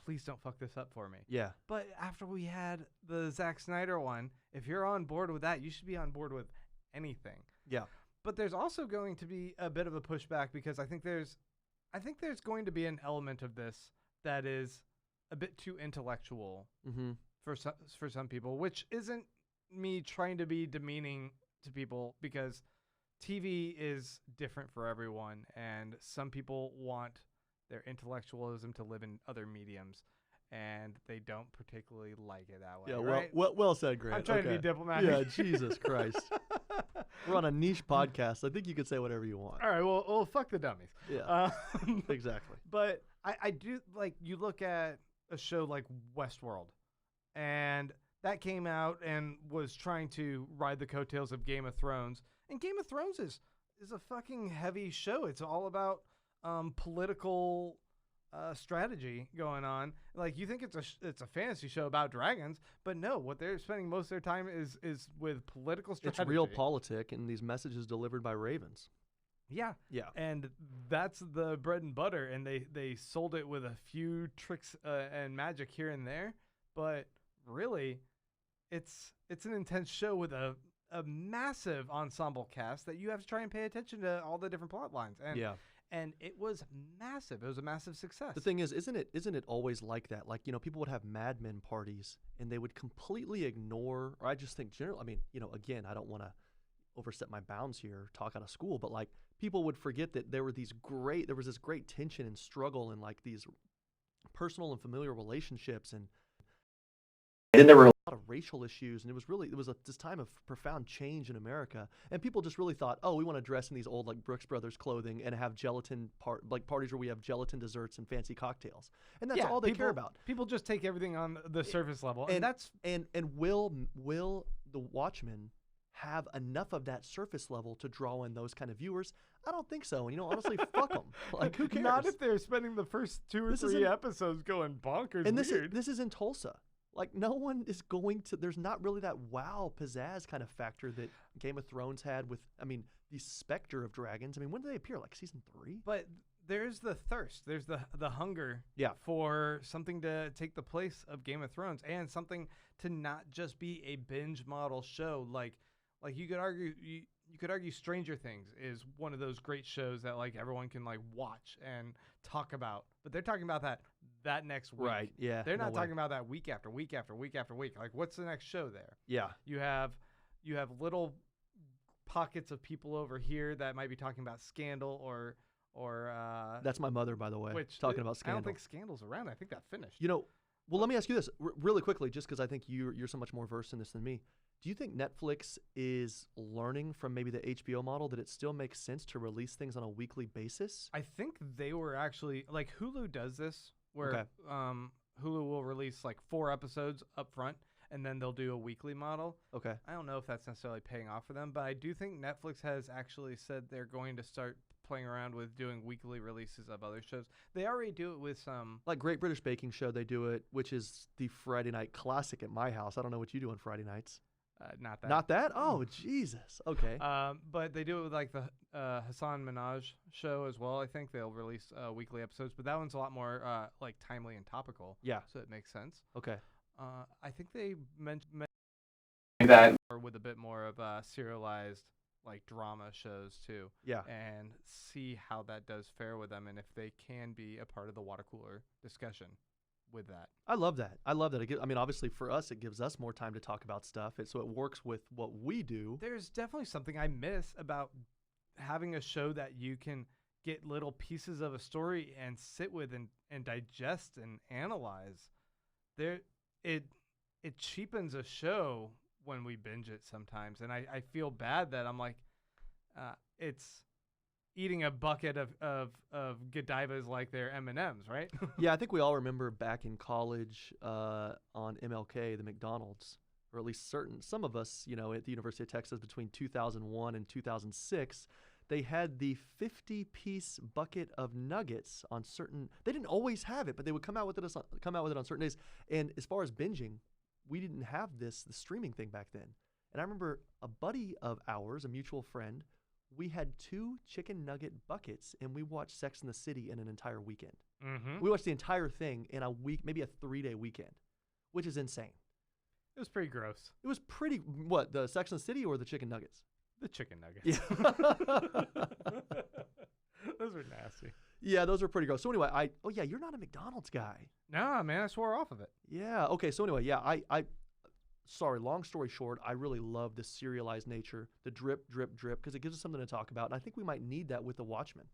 please don't fuck this up for me. Yeah. But after we had the Zack Snyder one, if you're on board with that, you should be on board with anything. Yeah. But there's also going to be a bit of a pushback, because I think there's going to be an element of this that is a bit too intellectual Mm-hmm. for some people, which isn't me trying to be demeaning to people, because TV is different for everyone, and some people want their intellectualism to live in other mediums, and they don't particularly like it that way. Yeah. right? Well said, Grant. I'm trying to be Okay. diplomatic. Yeah. Jesus Christ. We're on a niche podcast. I think you could say whatever you want. All right. Well, fuck the dummies. Yeah. Um, Exactly. But I do, like, you look at a show like Westworld, and that came out and was trying to ride the coattails of Game of Thrones. And Game of Thrones is a fucking heavy show. It's all about political strategy going on. Like, you think it's a fantasy show about dragons, but no, what they're spending most of their time is with political strategy. It's real politic and these messages delivered by ravens. Yeah. Yeah. And that's the bread and butter, and they sold it with a few tricks and magic here and there, but really, it's an intense show with a massive ensemble cast that you have to try and pay attention to all the different plot lines. And Yeah. and it was massive. It was a massive success. The thing is, isn't it always like that? Like, people would have Mad Men parties and they would completely ignore, or I just think generally, I mean, again, I don't want to overstep my bounds here, talk out of school, but like people would forget that there was this great tension and struggle and like these personal and familiar relationships and then there were a lot of racial issues, and this time of profound change in America, and people just really thought, oh, we want to dress in these old like Brooks Brothers clothing and have parties where we have gelatin desserts and fancy cocktails, and that's all they care about. People just take everything on the surface level, and that's and will the Watchmen have enough of that surface level to draw in those kind of viewers? I don't think so. And honestly, fuck them. Like, who cares? Not if they're spending the first 2 or 3 episodes going bonkers. And weird. This is in Tulsa. Like, no one is going to. There's not really that wow pizzazz kind of factor that Game of Thrones had with. I mean, the specter of dragons. I mean, when did they appear? Like season 3. But there's the thirst. There's the hunger. Yeah. For something to take the place of Game of Thrones, and something to not just be a binge model show. Like you could argue. You could argue Stranger Things is one of those great shows that like everyone can like watch and talk about, but they're talking about that next week. Right. Yeah. They're not talking about that week after week after week after week. Like, what's the next show there? Yeah. You have little pockets of people over here that might be talking about Scandal or That's my mother, by the way. Talking about Scandal. I don't think Scandal's around. I think that finished. Well, let me ask you this really quickly, just because I think you're so much more versed in this than me. Do you think Netflix is learning from maybe the HBO model that it still makes sense to release things on a weekly basis? I think they were actually like Hulu does this, where Hulu will release like 4 episodes up front, and then they'll do a weekly model. Okay. I don't know if that's necessarily paying off for them, but I do think Netflix has actually said they're going to start playing around with doing weekly releases of other shows. They already do it with some. Like Great British Baking Show, they do it, which is the Friday night classic at my house. I don't know what you do on Friday nights. Not that. Not that? Oh, Jesus. Okay. But they do it with like the Hassan Minaj show as well. I think they'll release weekly episodes, but that one's a lot more like timely and topical. Yeah. So it makes sense. Okay. I think they mentioned that. Or with a bit more of serialized like drama shows too. Yeah. And see how that does fare with them, and if they can be a part of the water cooler discussion with that. I love that. Obviously for us, it gives us more time to talk about stuff. So it works with what we do. There's definitely something I miss about having a show that you can get little pieces of a story and sit with and digest and analyze. It cheapens a show when we binge it sometimes, and I feel bad that I'm like, it's eating a bucket of Godivas like they're M&Ms, right? Yeah, I think we all remember back in college on MLK, the McDonald's, or at least some of us, at the University of Texas between 2001 and 2006, they had the 50-piece bucket of nuggets on certain. They didn't always have it, but they would come out with it on certain days. And as far as binging, we didn't have the streaming thing back then. And I remember a buddy of ours, a mutual friend, we had 2 chicken nugget buckets, and we watched Sex and the City in an entire weekend. Mm-hmm. We watched the entire thing in a week, maybe a 3-day weekend, which is insane. It was pretty gross. It was pretty. What, the Sex and the City or the chicken nuggets? The chicken nuggets. Yeah. Those were nasty. Yeah, those were pretty gross. So anyway, you're not a McDonald's guy. Nah, man, I swore off of it. Yeah. Okay. So anyway, sorry, long story short, I really love the serialized nature, the drip, drip, drip, because it gives us something to talk about. And I think we might need that with the Watchmen.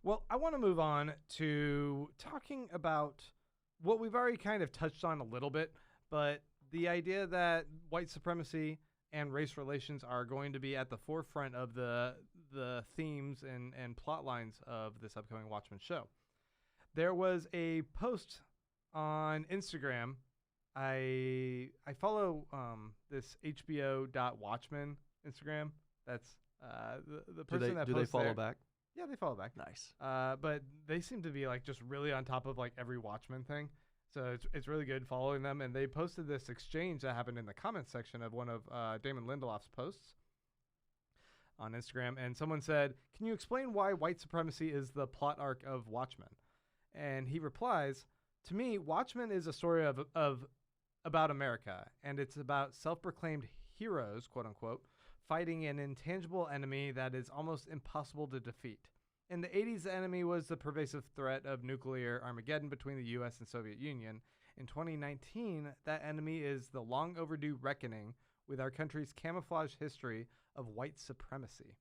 Well, I want to move on to talking about what we've already kind of touched on a little bit, but the idea that white supremacy and race relations are going to be at the forefront of the themes and plot lines of this upcoming Watchmen show. There was a post on Instagram. I follow this HBO.Watchmen Instagram. That's the person that posts do they follow there. back? Yeah, they follow back. Nice. But they seem to be like just really on top of like every Watchmen thing. So it's really good following them. And they posted this exchange that happened in the comments section of one of Damon Lindelof's posts on Instagram. And someone said, "Can you explain why white supremacy is the plot arc of Watchmen?" And he replies, "To me, Watchmen is a story of about America, and it's about self-proclaimed heroes, quote unquote, fighting an intangible enemy that is almost impossible to defeat. In the 80s, the enemy was the pervasive threat of nuclear Armageddon between the U.S. and Soviet Union. In 2019, that enemy is the long overdue reckoning with our country's camouflage history of white supremacy.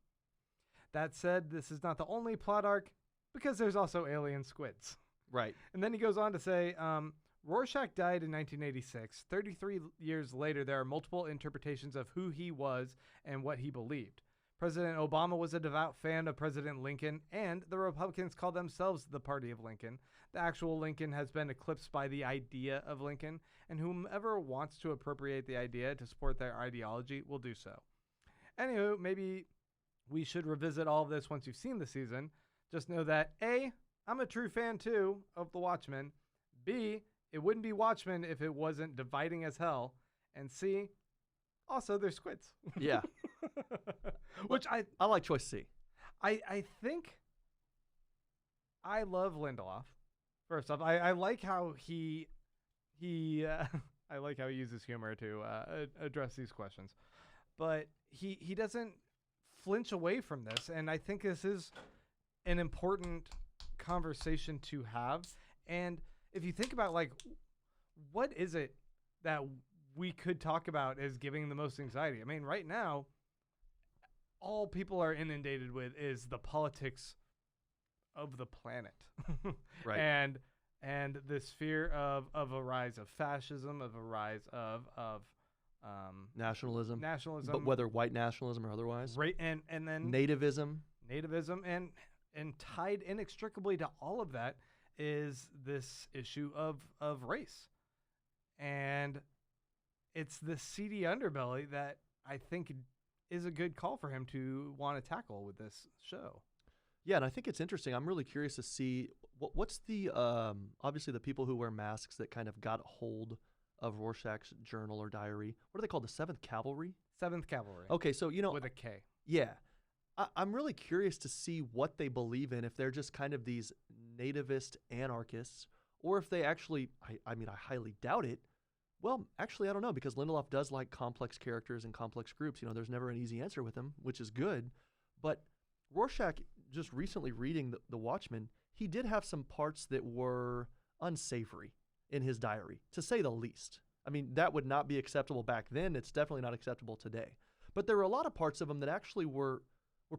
That said, this is not the only plot arc, because there's also alien squids. Right. And then he goes on to say, Rorschach died in 1986. 33 years later, there are multiple interpretations of who he was and what he believed. President Obama was a devout fan of President Lincoln, and the Republicans call themselves the Party of Lincoln. The actual Lincoln has been eclipsed by the idea of Lincoln, and whomever wants to appropriate the idea to support their ideology will do so. Anywho, maybe we should revisit all of this once you've seen the season. Just know that A, I'm a true fan too of the Watchmen. B, it wouldn't be Watchmen if it wasn't dividing as hell. And C, also there's squids. Yeah. Which I like choice C. I think I love Lindelof. First off, I like how he I like how he uses humor to address these questions. But he doesn't flinch away from this, and I think this is an important conversation to have. And if you think about, like, what is it that we could talk about as giving the most anxiety? I mean, right now, all people are inundated with is the politics of the planet. Right. And this fear of a rise of fascism, of a rise of nationalism. Nationalism. But whether white nationalism or otherwise. Right, and then Nativism. And tied inextricably to all of that is this issue of race. And it's the seedy underbelly that I think is a good call for him to want to tackle with this show. Yeah, and I think it's interesting. I'm really curious to see what's the obviously the people who wear masks that kind of got hold of Rorschach's journal or diary. What are they called? The 7th Cavalry? 7th Cavalry. Okay, so, with a K. Yeah. I'm really curious to see what they believe in, if they're just kind of these nativist anarchists, or if they actually, I mean, I highly doubt it. Well, actually, I don't know, because Lindelof does like complex characters and complex groups. You know, there's never an easy answer with him, which is good. But Rorschach, just recently reading the Watchmen, he did have some parts that were unsavory in his diary, to say the least. I mean, that would not be acceptable back then. It's definitely not acceptable today. But there were a lot of parts of him that actually were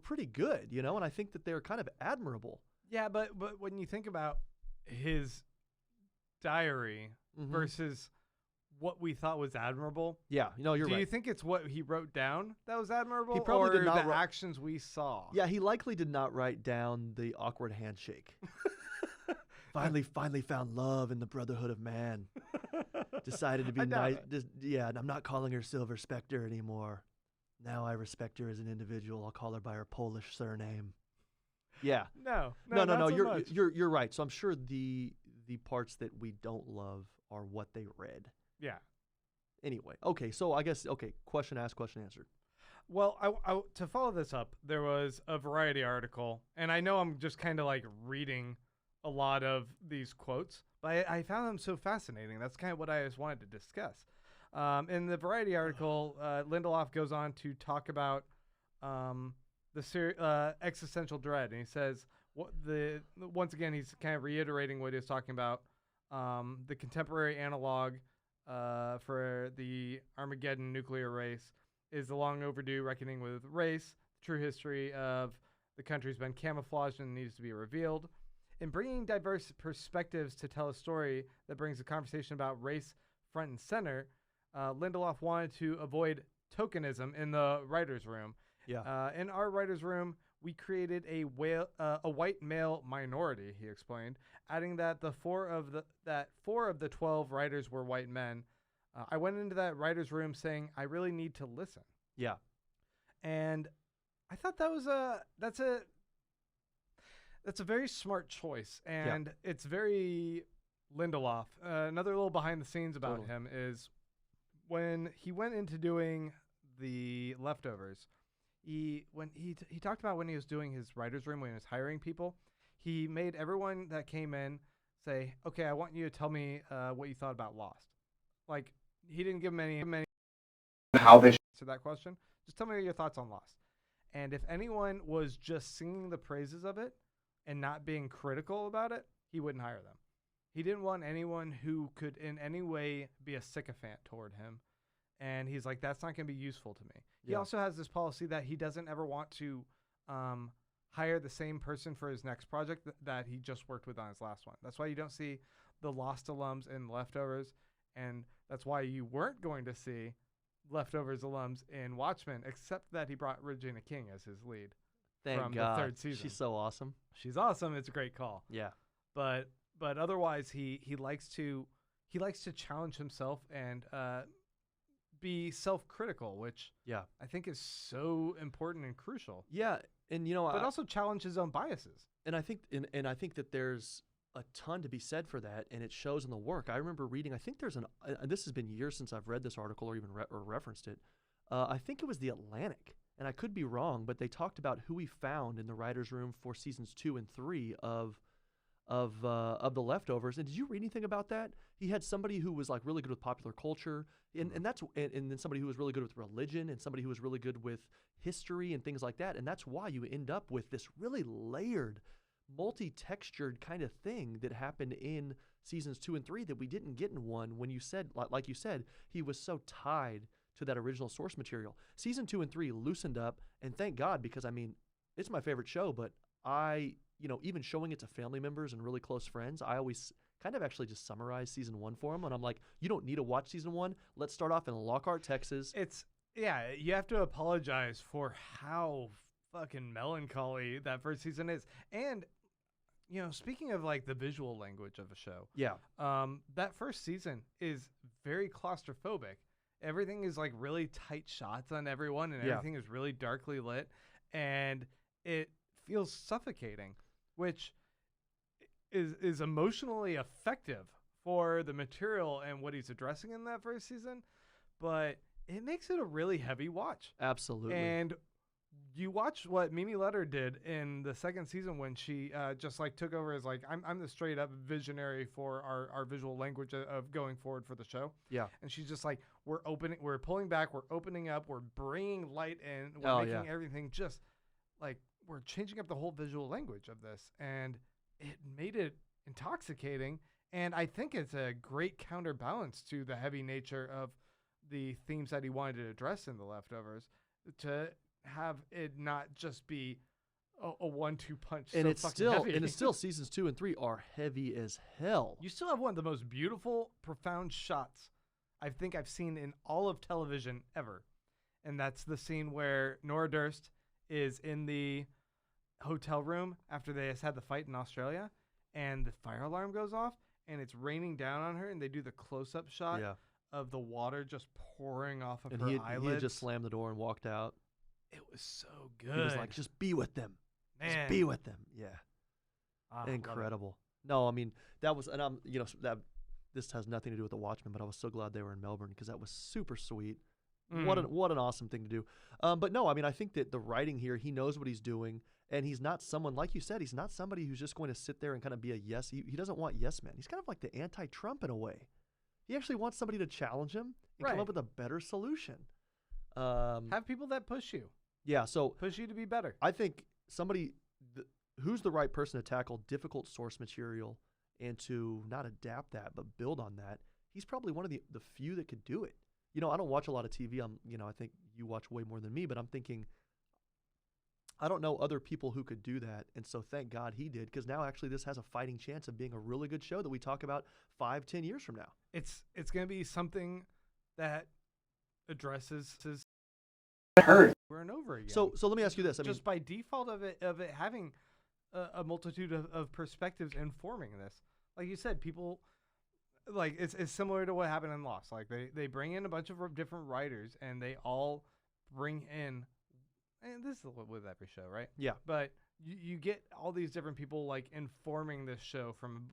pretty good, you know, and I think that they're kind of admirable. Yeah, but when you think about his diary versus what we thought was admirable. Yeah, you know, you're right. Do you think it's what he wrote down that was admirable? He probably or did not the actions we saw? Yeah, he likely did not write down the awkward handshake. Finally found love in the brotherhood of man. Decided to be nice. Yeah, and I'm not calling her Silver Spectre anymore. Now I respect her as an individual. I'll call her by her Polish surname. Yeah. No. You're right. So I'm sure the parts that we don't love are what they read. Yeah. Anyway, okay. So I guess question asked, question answered. Well, I to follow this up, there was a Variety article, and I know I'm just kind of like reading a lot of these quotes, but I found them so fascinating. That's kind of what I just wanted to discuss. In the Variety article, Lindelof goes on to talk about the existential dread, and he says once again he's kind of reiterating what he was talking about. The contemporary analog for the Armageddon nuclear race is the long overdue reckoning with race. The true history of the country's been camouflaged and needs to be revealed. In bringing diverse perspectives to tell a story that brings the conversation about race front and center, Lindelof wanted to avoid tokenism in the writer's room. Yeah. In our writer's room, we created a white male minority, he explained, adding that four of the 12 writers were white men. I went into that writer's room saying, I really need to listen. Yeah. And I thought that's a very smart choice, and it's very Lindelof. Another little behind the scenes about him is when he went into doing The Leftovers, he talked about when he was doing his writer's room, when he was hiring people, he made everyone that came in say, okay, I want you to tell me what you thought about Lost. Like, he didn't give them any how they answer that question. Just tell me your thoughts on Lost. And if anyone was just singing the praises of it, and not being critical about it, he wouldn't hire them. He didn't want anyone who could in any way be a sycophant toward him. And he's like, that's not going to be useful to me. He Yeah. also has this policy that he doesn't ever want to hire the same person for his next project that he just worked with on his last one. That's why you don't see the Lost alums in Leftovers. And that's why you weren't going to see Leftovers alums in Watchmen, except that he brought Regina King as his lead. Thank from God. the third season. She's so awesome. She's awesome. It's a great call. Yeah. But otherwise, he likes to challenge himself and be self-critical, which Yeah. I think is so important and crucial. Yeah, and But also challenge his own biases. and I think and I think that there's a ton to be said for that, and it shows in the work. I remember reading. I think there's this has been years since I've read this article or even or referenced it. I think it was The Atlantic, and I could be wrong, but they talked about who he found in the writers' room for seasons 2 and 3 of The Leftovers. And did you read anything about that? He had somebody who was like really good with popular culture, and then somebody who was really good with religion, and somebody who was really good with history and things like that. And that's why you end up with this really layered, multi-textured kind of thing that happened in seasons 2 and 3 that we didn't get in 1. When you said, like you said, he was so tied to that original source material. Season 2 and 3 loosened up, and thank God, because I mean, it's my favorite show, but even showing it to family members and really close friends, I always kind of actually just summarize season 1 for them. And I'm like, you don't need to watch season 1. Let's start off in Lockhart, Texas. You have to apologize for how fucking melancholy that first season is. And, speaking of like the visual language of a show, Yeah. that first season is very claustrophobic. Everything is like really tight shots on everyone, and everything is really darkly lit, and it feels suffocating, which is emotionally effective for the material and what he's addressing in that first season, but it makes it a really heavy watch. Absolutely. And you watch what Mimi Letter did in the second season when she just like took over as like, I'm the straight up visionary for our visual language of going forward for the show. Yeah. And she's just like, we're pulling back, we're opening up, we're bringing light in, we're making everything just like, we're changing up the whole visual language of this. And it made it intoxicating. And I think it's a great counterbalance to the heavy nature of the themes that he wanted to address in The Leftovers, to have it not just be a 1-2 punch. And so it's fucking still heavy. and it's still seasons 2 and 3 are heavy as hell. You still have one of the most beautiful, profound shots I think I've seen in all of television ever. And that's the scene where Nora Durst is in the hotel room after they had the fight in Australia, and the fire alarm goes off, and it's raining down on her, and they do the close-up shot of the water just pouring off of her eyelids. He had just slammed the door and walked out. It was so good. He was like, just be with them. Man. Just be with them. Yeah. Incredible. No, I mean, that was, and this has nothing to do with the Watchmen, but I was so glad they were in Melbourne because that was super sweet. What an awesome thing to do. But no, I mean, I think that the writing here, he knows what he's doing, and he's not someone, like you said, he's not somebody who's just going to sit there and kind of be a yes. He doesn't want yes men. He's kind of like the anti-Trump in a way. He actually wants somebody to challenge him and come up with a better solution. Have people that push you. Yeah, so push you to be better. I think somebody who's the right person to tackle difficult source material and to not adapt that but build on that. He's probably one of the few that could do it. I don't watch a lot of TV. I think you watch way more than me, but I'm thinking, I don't know other people who could do that. And so thank God he did, because now actually this has a fighting chance of being a really good show that we talk about 5-10 years from now. It's going to be something that addresses his hurt over and over again. So let me ask you this. Just by default of it having a multitude of perspectives informing this. Like you said, people... Like, it's similar to what happened in Lost. Like, they bring in a bunch of different writers, and they all bring in, and this is with every show, right? Yeah. But you get all these different people, like, informing this show from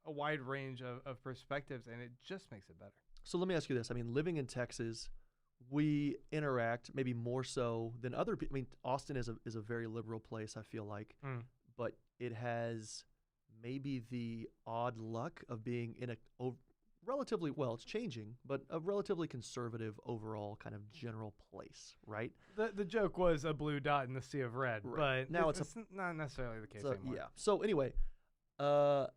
a wide range of perspectives, and it just makes it better. So let me ask you this. I mean, living in Texas, we interact maybe more so than other people. I mean, Austin is a very liberal place, I feel like, but it has maybe the odd luck of being in relatively, well, it's changing, but a relatively conservative overall kind of general place, right? The joke was a blue dot in the sea of red, Right. but Now it's not necessarily the case So, anymore. yeah. So anyway, and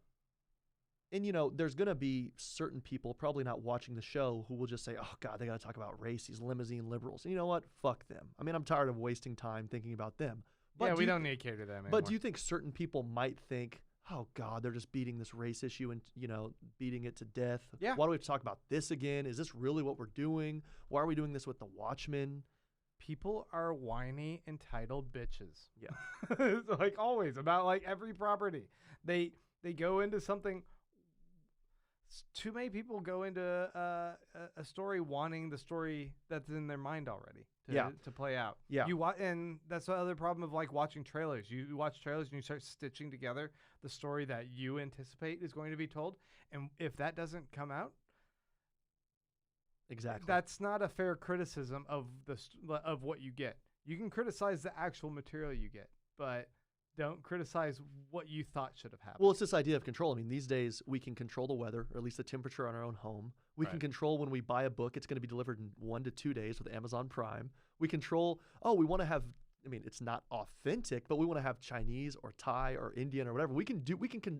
there's going to be certain people probably not watching the show who will just say, oh God, they got to talk about race, these limousine liberals. And you know what? Fuck them. I mean, I'm tired of wasting time thinking about them. But Yeah, we don't need to cater to them anymore. But do you think certain people might think, oh God, they're just beating this race issue and, beating it to death? Yeah. Why do we have to talk about this again? Is this really what we're doing? Why are we doing this with the Watchmen? People are whiny, entitled bitches. Yeah. It's like always about like every property. They go into something. Too many people go into a story wanting the story that's in their mind already to play out. Yeah. And that's the other problem of like watching trailers. You watch trailers and you start stitching together the story that you anticipate is going to be told. And if that doesn't come out, Exactly. that's not a fair criticism of of what you get. You can criticize the actual material you get, but don't criticize what you thought should have happened. Well, it's this idea of control. I mean, these days we can control the weather, or at least the temperature on our own home. We can control when we buy a book, it's going to be delivered in 1 to 2 days with Amazon Prime. We control, we want to have, it's not authentic, but we want to have Chinese or Thai or Indian or whatever. We can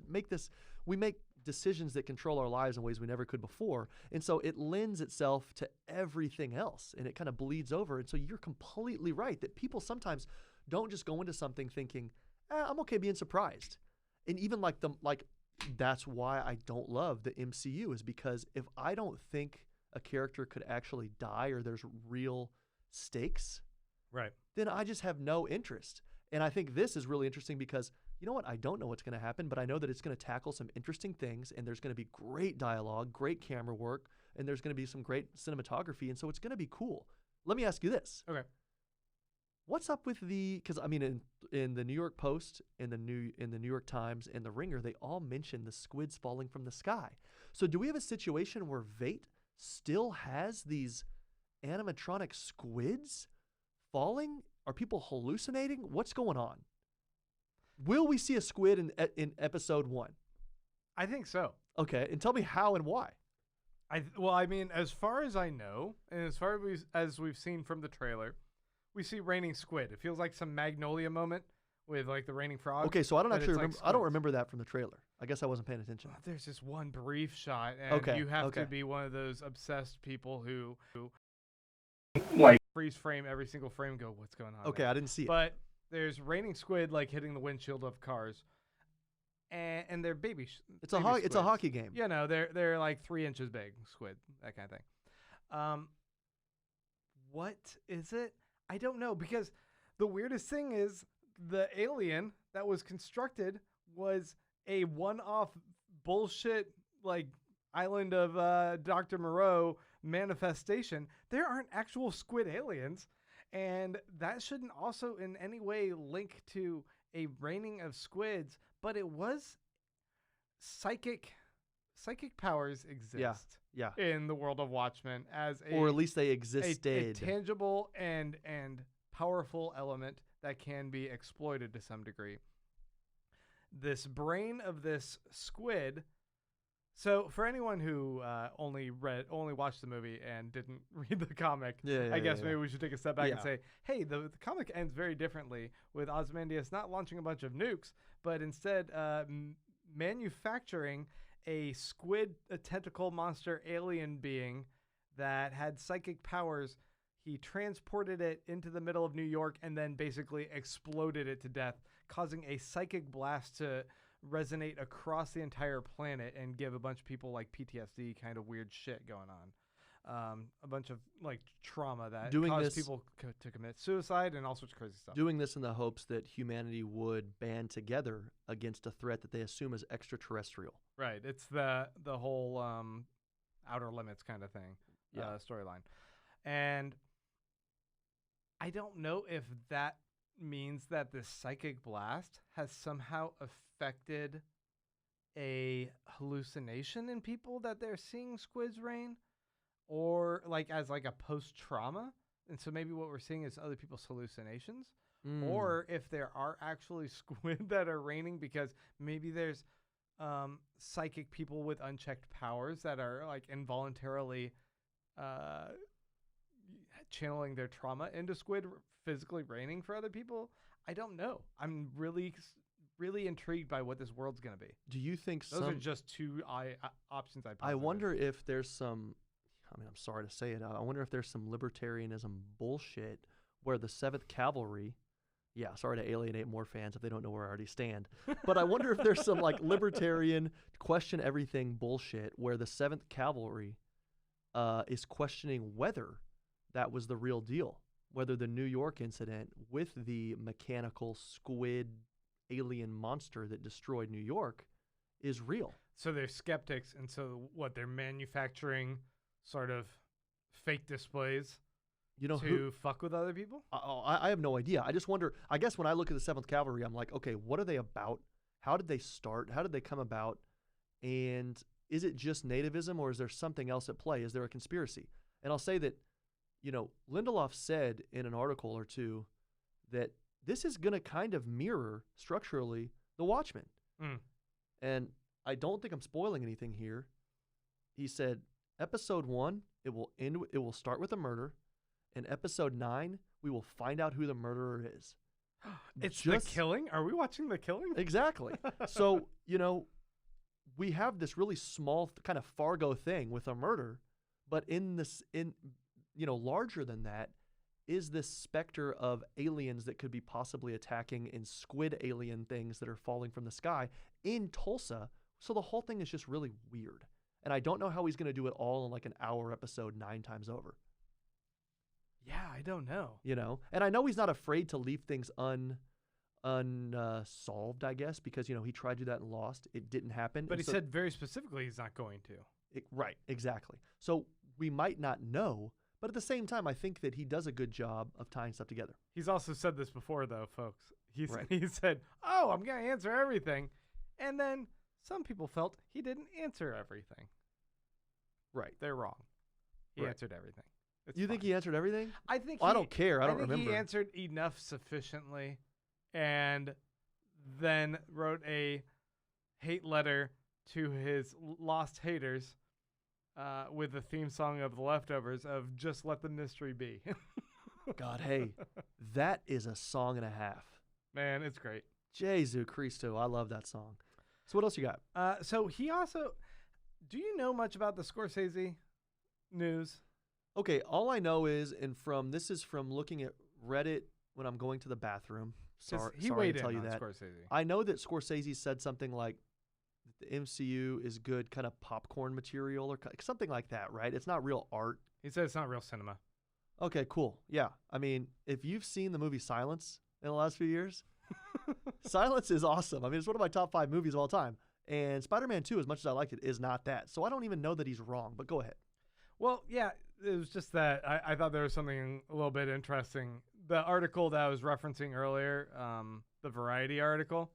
make this, we make decisions that control our lives in ways we never could before. And so it lends itself to everything else and it kind of bleeds over. And so you're completely right that people sometimes don't just go into something thinking, I'm okay being surprised. And even that's why I don't love the MCU, is because if I don't think a character could actually die or there's real stakes, right, then I just have no interest. And I think this is really interesting because, you know what? I don't know what's going to happen, but I know that it's going to tackle some interesting things and there's going to be great dialogue, great camera work, and there's going to be some great cinematography. And so it's going to be cool. Let me ask you this. Okay. What's up with because in the New York Post, in the New York Times, and the Ringer, they all mention the squids falling from the sky. So do we have a situation where Vate still has these animatronic squids falling? Are people hallucinating? What's going on? Will we see a squid in episode 1? I think so. Okay, and tell me how and why. As far as I know, and as far as we've seen from the trailer, we see raining squid. It feels like some Magnolia moment with like the raining frog. Okay, so I don't actually like remember. I don't remember that from the trailer. I guess I wasn't paying attention. There's just one brief shot, and you have to be one of those obsessed people who Like, freeze frame every single frame. Go, what's going on? Okay, there? I didn't see it. But there's raining squid like hitting the windshield of cars, and they're baby. It's a hockey game. You know, they're like 3 inches big squid, that kind of thing. What is it? I don't know, because the weirdest thing is the alien that was constructed was a one-off bullshit like island of Dr. Moreau manifestation. There aren't actual squid aliens, and that shouldn't also in any way link to a raining of squids, but it was psychic powers exist in the world of Watchmen or at least they existed. A tangible and powerful element that can be exploited to some degree. This brain of this squid. So for anyone who only watched the movie and didn't read the comic, I guess maybe we should take a step back and say, hey, the comic ends very differently, with Ozymandias not launching a bunch of nukes, but instead manufacturing a tentacle monster alien being that had psychic powers. He transported it into the middle of New York and then basically exploded it to death, causing a psychic blast to resonate across the entire planet and give a bunch of people like PTSD kind of weird shit going on. A bunch of like trauma that caused people to commit suicide and all sorts of crazy stuff. Doing this in the hopes that humanity would band together against a threat that they assume is extraterrestrial. Right. It's the whole outer limits kind of thing storyline. And I don't know if that means that this psychic blast has somehow affected a hallucination in people that they're seeing squids rain, or like as like a post-trauma. And so maybe what we're seeing is other people's hallucinations, or if there are actually squid that are raining because maybe there's psychic people with unchecked powers that are like involuntarily uh, channeling their trauma into Squid, physically raining for other people. I don't know. I'm really intrigued by what this world's gonna be. Do you think Those are just two options I. I wonder if there's some. I mean, I'm sorry to say it. I wonder if there's some libertarianism bullshit where the 7th Cavalry. Yeah, sorry to alienate more fans if they don't know where I already stand. But I wonder if there's some like libertarian question everything bullshit where the 7th Cavalry is questioning whether that was the real deal, whether the New York incident with the mechanical squid alien monster that destroyed New York is real. So they're skeptics, and so what? They're manufacturing sort of fake displays. You know, to fuck with other people? I have no idea. I just wonder. I guess when I look at the 7th Cavalry, I'm like, okay, what are they about? How did they start? How did they come about? And is it just nativism, or is there something else at play? Is there a conspiracy? And I'll say that, you know, Lindelof said in an article or two that this is going to kind of mirror structurally the Watchmen. And I don't think I'm spoiling anything here. He said, episode 1, it will start with a murder. In episode 9, we will find out who the murderer is. It's just The Killing? Are we watching The Killing? Exactly. So, you know, we have this really small kind of Fargo thing with a murder, but larger than that is this specter of aliens that could be possibly attacking and squid alien things that are falling from the sky in Tulsa. So the whole thing is just really weird. And I don't know how he's going to do it all in like an hour episode 9 times over. Yeah, I don't know. You know, and I know he's not afraid to leave things unsolved, I guess, because, you know, he tried to do that and lost. It didn't happen. But he said very specifically he's not going to. Right, exactly. So we might not know, but at the same time, I think that he does a good job of tying stuff together. He's also said this before, though, folks. He said, oh, I'm going to answer everything. And then some people felt he didn't answer everything. Right. They're wrong. He answered everything. You think he answered everything? I think I don't care. I don't think remember. He answered enough sufficiently and then wrote a hate letter to his lost haters with the theme song of The Leftovers of Just Let the Mystery Be. God, hey, that is a song and a half. Man, it's great. Jesu Christo. I love that song. So what else you got? So he also, do you know much about the Scorsese news? Okay, all I know is, this is from looking at Reddit when I'm going to the bathroom. Sorry to tell you that. Scorsese. I know that Scorsese said something like the MCU is good kind of popcorn material or something like that, right? It's not real art. He said it's not real cinema. Okay, cool. Yeah. I mean, if you've seen the movie Silence in the last few years, Silence is awesome. I mean, it's one of my top 5 movies of all time. And Spider-Man 2, as much as I liked it, is not that. So I don't even know that he's wrong, but go ahead. Well, yeah, it was just that I thought there was something a little bit interesting. The article that I was referencing earlier, the Variety article,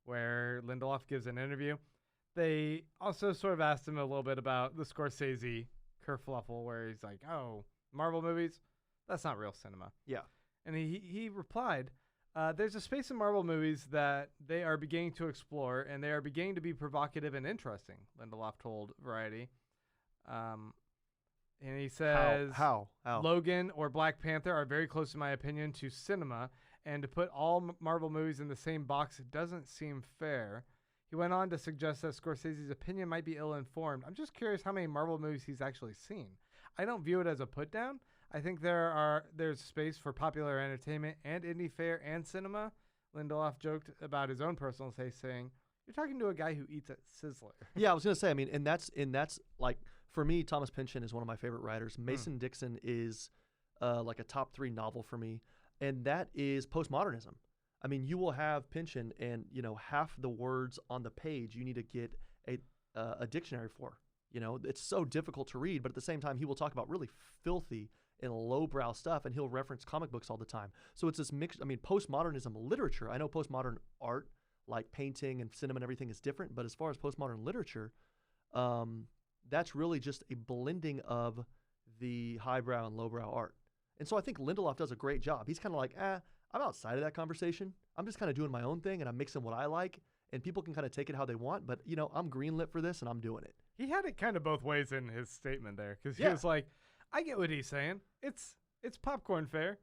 where Lindelof gives an interview, they also sort of asked him a little bit about the Scorsese kerfluffle, where he's like, oh, Marvel movies, that's not real cinema. Yeah. And he replied, there's a space in Marvel movies that they are beginning to explore, and they are beginning to be provocative and interesting, Lindelof told Variety. And he says, How? Logan or Black Panther are very close, in my opinion, to cinema, and to put all Marvel movies in the same box doesn't seem fair. He went on to suggest that Scorsese's opinion might be ill-informed. I'm just curious how many Marvel movies he's actually seen. I don't view it as a put-down. I think there's space for popular entertainment and indie fare and cinema. Lindelof joked about his own personal taste, saying, you're talking to a guy who eats at Sizzler. Yeah, I was going to say, I mean, and that's like, for me, Thomas Pynchon is one of my favorite writers. Mason Dixon is like a top 3 novel for me, and that is postmodernism. I mean, you will have Pynchon, and, you know, half the words on the page you need to get a dictionary for. You know, it's so difficult to read, but at the same time, he will talk about really filthy and lowbrow stuff, and he'll reference comic books all the time. So it's this mix. I mean, postmodernism literature, I know postmodern art, like painting and cinema and everything, is different, but as far as postmodern literature, that's really just a blending of the highbrow and lowbrow art. And so I think Lindelof does a great job. He's kind of like, I'm outside of that conversation. I'm just kind of doing my own thing, and I'm mixing what I like, and people can kind of take it how they want. But I'm greenlit for this, and I'm doing it. He had it kind of both ways in his statement there, because he Yeah. was like, I get what he's saying. It's popcorn fare.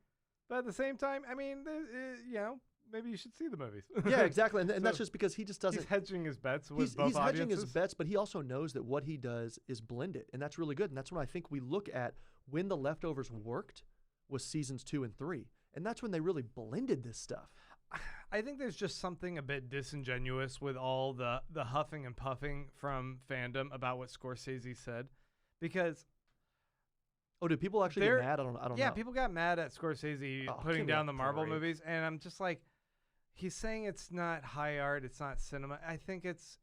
But at the same time, I mean, maybe you should see the movies. Yeah, exactly. And So that's just because he just doesn't. He's hedging his bets with both He's hedging his audiences. bets, but he also knows that what he does is blend it, and that's really good. And that's when I think we look at when The Leftovers worked was seasons 2 and 3, and that's when they really blended this stuff. I think there's just something a bit disingenuous with all the huffing and puffing from fandom about what Scorsese said, because Oh, did people actually get mad? I don't know. yeah, people got mad at Scorsese putting give me down a the Marvel break. movies, and I'm just like, he's saying it's not high art, it's not cinema. I think it's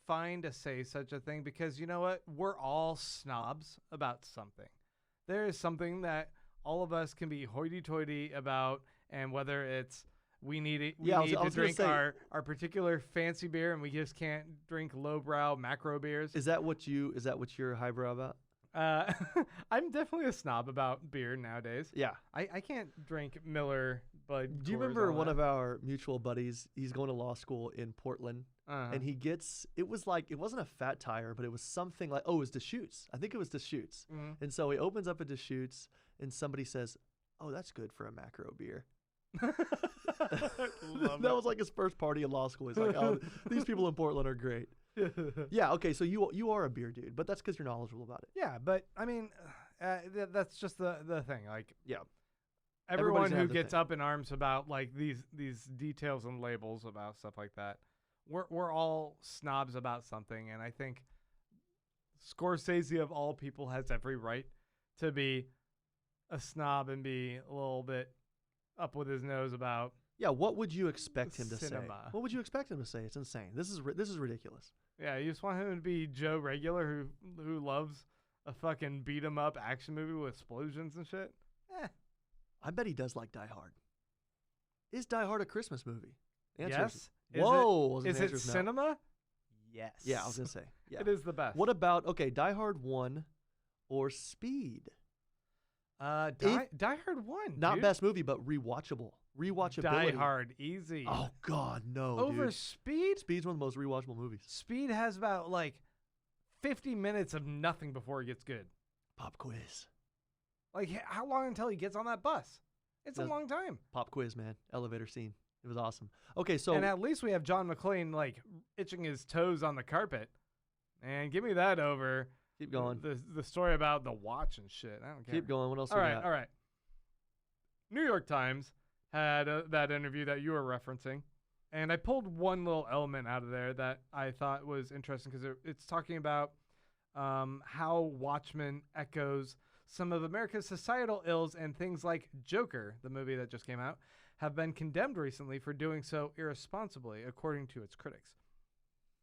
fine to say such a thing, because you know what? We're all snobs about something. There is something that all of us can be hoity-toity about, and whether it's we need Yeah, I was to gonna drink say- our particular fancy beer, and we just can't drink lowbrow macro beers. Is that what you're highbrow about? I'm definitely a snob about beer nowadays. Yeah. I can't drink Miller, Bud. Do you remember one of our mutual buddies? He's going to law school in Portland, and he gets. It wasn't a fat tire, but it was something like, it was Deschutes. I think it was Deschutes. Mhm. And so he opens up a Deschutes, and somebody says, "Oh, that's good for a macro beer." Love That was like his first party in law school. He's like, "Oh, these people in Portland are great." Yeah. Okay. So you are a beer dude, but that's because you're knowledgeable about it. Yeah, but I mean, that's just the thing. Like, Yeah. everyone Everybody's gonna who have their gets thing. up in arms about like these details and labels about stuff like that, we're all snobs about something, and I think Scorsese of all people has every right to be a snob and be a little bit up with his nose about. Yeah. What would you expect him to say? Cinema. What would you expect him to say? It's insane. This is ridiculous. Yeah, you just want him to be Joe Regular who loves a fucking beat 'em up action movie with explosions and shit. I bet he does like Die Hard. Is Die Hard a Christmas movie? Answer Yes. Is, whoa. I was Is gonna it answer no. cinema? Yes. Yeah, I was gonna say. Yeah. It is the best. What about Die Hard 1 or Speed? Die Hard 1. Not dude. best movie, but rewatchability. Die Hard, easy. Oh God, no. Over dude. Speed? Speed's one of the most rewatchable movies. Speed has about like 50 minutes of nothing before it gets good. Pop quiz. Like, how long until he gets on that bus? It's a Does- long time. Pop quiz, man. Elevator scene. It was awesome. Okay, so And at least we have John McClane like itching his toes on the carpet. And give me that over keep going. the story about the watch and shit. I don't care. Keep going. What else All we right, got? all right. New York Times had that interview that you were referencing, and I pulled one little element out of there that I thought was interesting because it's talking about how Watchmen echoes some of America's societal ills, and things like Joker, the movie that just came out, have been condemned recently for doing so irresponsibly, according to its critics.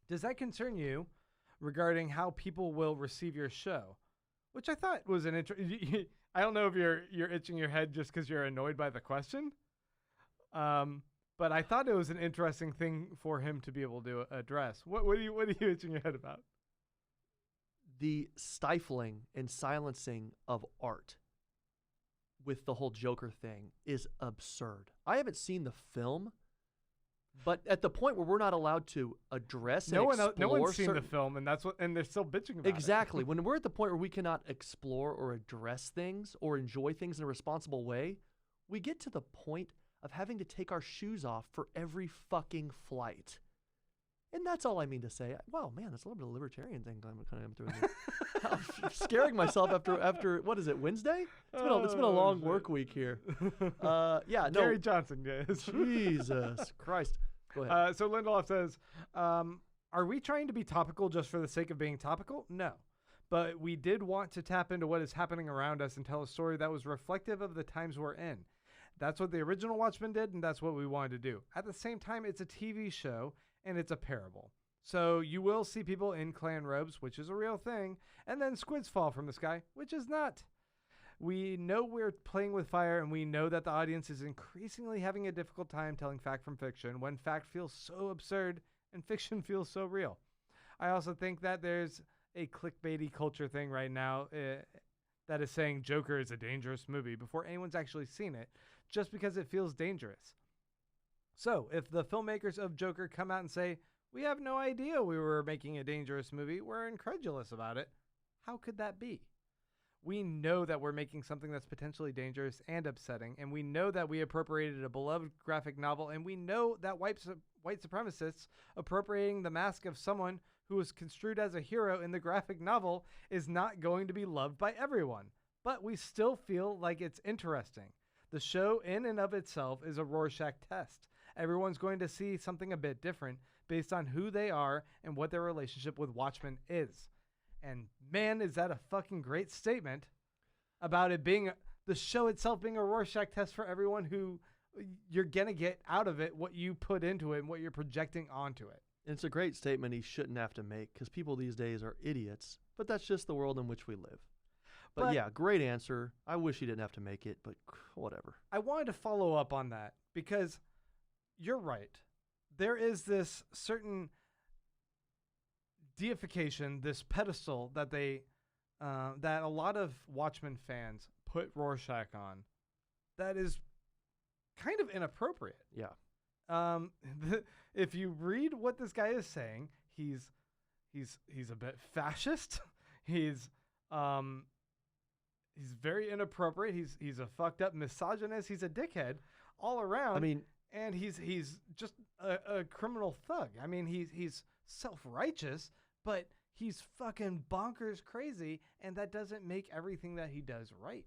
Does that concern you regarding how people will receive your show? Which I thought was an interesting. I don't know if you're itching your head just because you're annoyed by the question, but I thought it was an interesting thing for him to be able to address. What are you itching your head about? The stifling and silencing of art with the whole Joker thing is absurd. I haven't seen the film, but at the point where we're not allowed to address and No explore one's seen the certain- film, and they're still bitching about it. Exactly. When we're at the point where we cannot explore or address things or enjoy things in a responsible way, we get to the point of having to take our shoes off for every fucking flight. And that's all I mean to say. Wow, man, that's a little bit of libertarian thing I'm kind of doing. I'm scaring myself after what is it, Wednesday? It's been a long work week here. Yeah, no. Gary Johnson, yes. Jesus Christ. Go ahead. So Lindelof says, are we trying to be topical just for the sake of being topical? No. But we did want to tap into what is happening around us and tell a story that was reflective of the times we're in. That's what the original Watchmen did, and that's what we wanted to do. At the same time, it's a TV show, and it's a parable. So you will see people in clan robes, which is a real thing, and then squids fall from the sky, which is not. We know we're playing with fire, and we know that the audience is increasingly having a difficult time telling fact from fiction when fact feels so absurd and fiction feels so real. I also think that there's a clickbaity culture thing right now that is saying Joker is a dangerous movie before anyone's actually seen it, just because it feels dangerous. So if the filmmakers of Joker come out and say, We have no idea we were making a dangerous movie. We're incredulous about it. How could that be? We know that we're making something that's potentially dangerous and upsetting, and we know that we appropriated a beloved graphic novel, and we know that white supremacists appropriating the mask of someone who was construed as a hero in the graphic novel is not going to be loved by everyone. But we still feel like it's interesting. The show in and of itself is a Rorschach test. Everyone's going to see something a bit different based on who they are and what their relationship with Watchmen is. And man, is that a fucking great statement about it being the show itself being a Rorschach test for everyone who you're going to get out of it, what you put into it and what you're projecting onto it. And it's a great statement he shouldn't have to make because people these days are idiots, but that's just the world in which we live. But yeah, great answer. I wish he didn't have to make it, but whatever. I wanted to follow up on that because you're right. There is this certain deification, this pedestal that that a lot of Watchmen fans put Rorschach on that is kind of inappropriate. Yeah. If you read what this guy is saying, he's a bit fascist. He's very inappropriate. He's a fucked up misogynist. He's a dickhead all around. I mean, and he's just a criminal thug. I mean, he's self-righteous, but he's fucking bonkers crazy, and that doesn't make everything that he does right.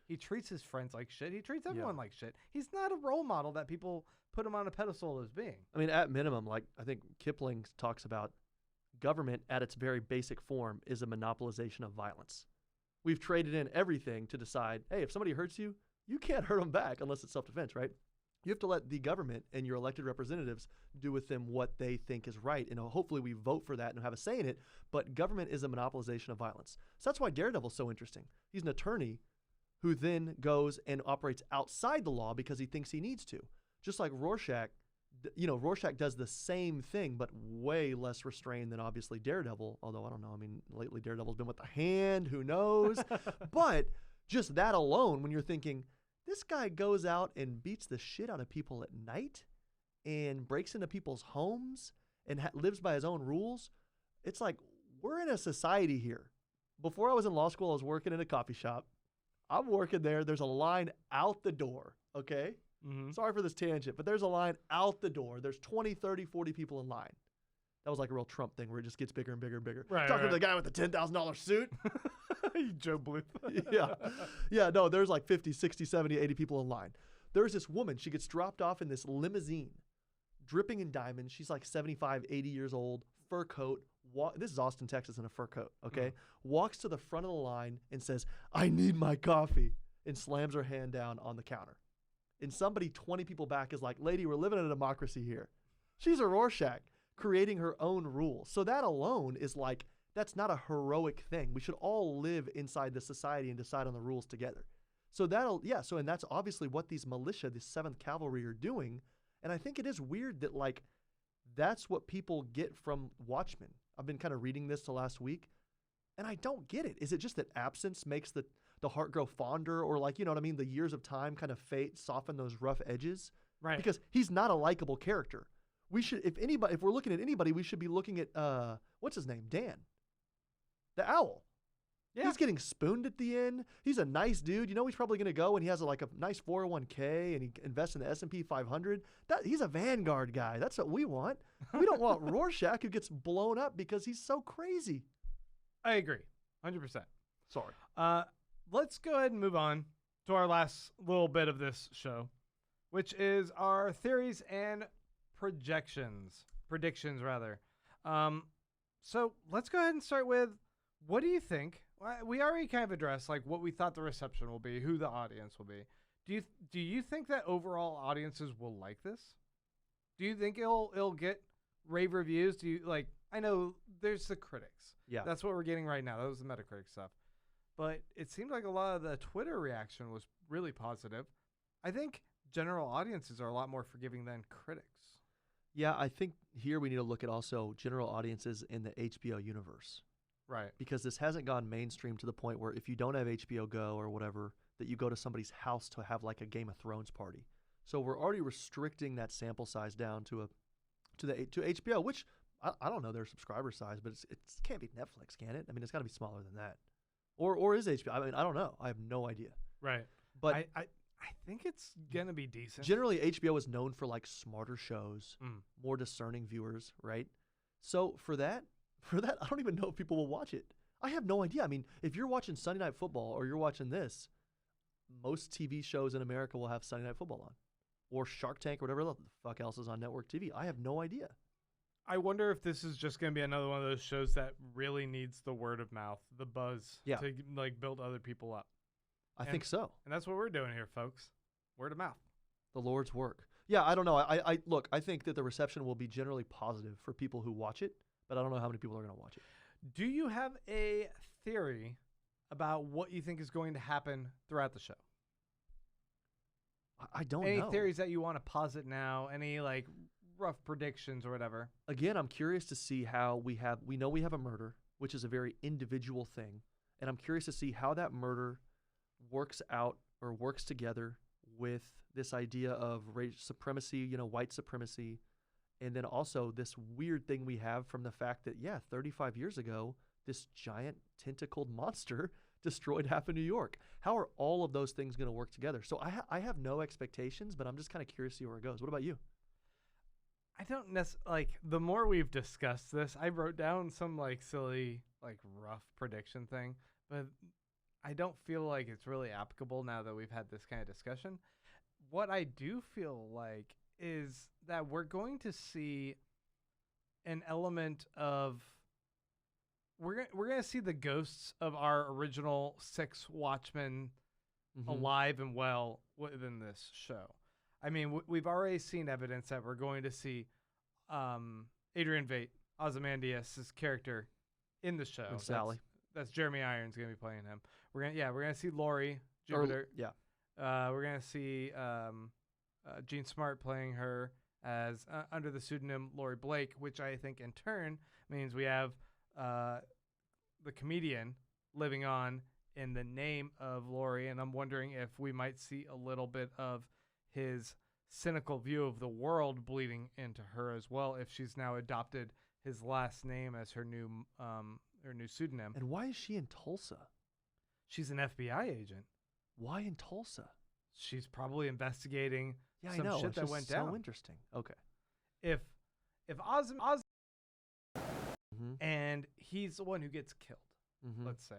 He treats his friends like shit. He treats everyone like shit. He's not a role model that people put him on a pedestal as being. I mean, at minimum, like I think Kipling talks about, government at its very basic form is a monopolization of violence. We've traded in everything to decide, hey, if somebody hurts you, you can't hurt them back unless it's self-defense, right? You have to let the government and your elected representatives do with them what they think is right. And hopefully we vote for that and have a say in it. But government is a monopolization of violence. So that's why Daredevil's so interesting. He's an attorney who then goes and operates outside the law because he thinks he needs to. Just like Rorschach, Rorschach does the same thing, but way less restrained than obviously Daredevil. Although I don't know. I mean, lately Daredevil's been with the hand. Who knows? But just that alone, when you're thinking, this guy goes out and beats the shit out of people at night and breaks into people's homes and lives by his own rules. It's like, we're in a society here. Before I was in law school, I was working in a coffee shop. I'm working there. There's a line out the door, okay? Mm-hmm. Sorry for this tangent, but there's a line out the door. There's 20, 30, 40 people in line. That was like a real Trump thing where it just gets bigger and bigger and bigger. Right, Talking to the guy with the $10,000 suit. Joe Bluth. Yeah, no, there's like 50, 60, 70, 80 people in line. There's this woman. She gets dropped off in this limousine, dripping in diamonds. She's like 75, 80 years old, fur coat. This is Austin, Texas, in a fur coat, okay? Mm. Walks to the front of the line and says, I need my coffee, and slams her hand down on the counter. And somebody 20 people back is like, lady, we're living in a democracy here. She's a Rorschach, creating her own rules. So that alone is like, that's not a heroic thing. We should all live inside the society and decide on the rules together. So and that's obviously what these militia, the 7th Cavalry, are doing. And I think it is weird that, like, that's what people get from Watchmen. I've been kind of reading this the last week, and I don't get it. Is it just that absence makes the heart grow fonder, or, like, you know what I mean? The years of time kind of soften those rough edges. Right. Because he's not a likable character. We should, if we're looking at anybody, we should be looking at, what's his name? Dan. The owl. Yeah. He's getting spooned at the end. He's a nice dude. You know, he's probably going to go and he has a nice 401k and he invests in the S&P 500. He's a Vanguard guy. That's what we want. We don't want Rorschach who gets blown up because he's so crazy. I agree. 100%. Sorry. Let's go ahead and move on to our last little bit of this show, which is our theories and predictions. So let's go ahead and start with, what do you think? We already kind of addressed like what we thought the reception will be, who the audience will be. Do you think that overall audiences will like this? Do you think it'll get rave reviews? Do you like? I know there's the critics. Yeah, that's what we're getting right now. That was the Metacritic stuff, but it seemed like a lot of the Twitter reaction was really positive. I think general audiences are a lot more forgiving than critics. Yeah, I think here we need to look at also general audiences in the HBO universe. Right. Because this hasn't gone mainstream to the point where if you don't have HBO Go or whatever, that you go to somebody's house to have like a Game of Thrones party. So we're already restricting that sample size down to HBO, which I don't know their subscriber size, but it can't be Netflix, can it? I mean, it's got to be smaller than that. Or is HBO? I mean, I don't know. I have no idea. Right. But I think it's gonna be decent. generally, HBO is known for like smarter shows, more discerning viewers, right? So for that, I don't even know if people will watch it. I have no idea. I mean, if you're watching Sunday Night Football or you're watching this, most TV shows in America will have Sunday Night Football on, or Shark Tank or whatever the fuck else is on network TV. I have no idea. I wonder if this is just going to be another one of those shows that really needs the word of mouth, the buzz, to like build other people up. I think so. And that's what we're doing here, folks. Word of mouth. The Lord's work. Yeah, I don't know. I look, I think that the reception will be generally positive for people who watch it, but I don't know how many people are going to watch it. Do you have a theory about what you think is going to happen throughout the show? I don't know. Any theories that you want to posit now? Any like rough predictions or whatever? Again, I'm curious to see how we know we have a murder, which is a very individual thing, and I'm curious to see how that murder works out or works together with this idea of race supremacy, white supremacy, and then also this weird thing we have from the fact that 35 years ago, this giant tentacled monster destroyed half of New York. How are all of those things going to work together? So I have no expectations, but I'm just kind of curious to see where it goes. What about you? I don't necessarily, the more we've discussed this, I wrote down some silly, rough prediction thing, but I don't feel like it's really applicable now that we've had this kind of discussion. What I do feel like is that we're going to see an element of we're going to see the ghosts of our original 6 Watchmen alive and well within this show. I mean, we've already seen evidence that we're going to see Adrian Veidt, Ozymandias' character in the show. And Sally. That's Jeremy Irons going to be playing him. We're gonna see Laurie Jupiter. We're gonna see Jean Smart playing her as under the pseudonym Laurie Blake, which I think in turn means we have the comedian living on in the name of Laurie, and I'm wondering if we might see a little bit of his cynical view of the world bleeding into her as well, if she's now adopted his last name as her new pseudonym. And why is she in Tulsa? She's an FBI agent. Why in Tulsa? She's probably investigating some I know. shit It's that just went so down. interesting. Okay. If Oz and he's the one who gets killed, let's say,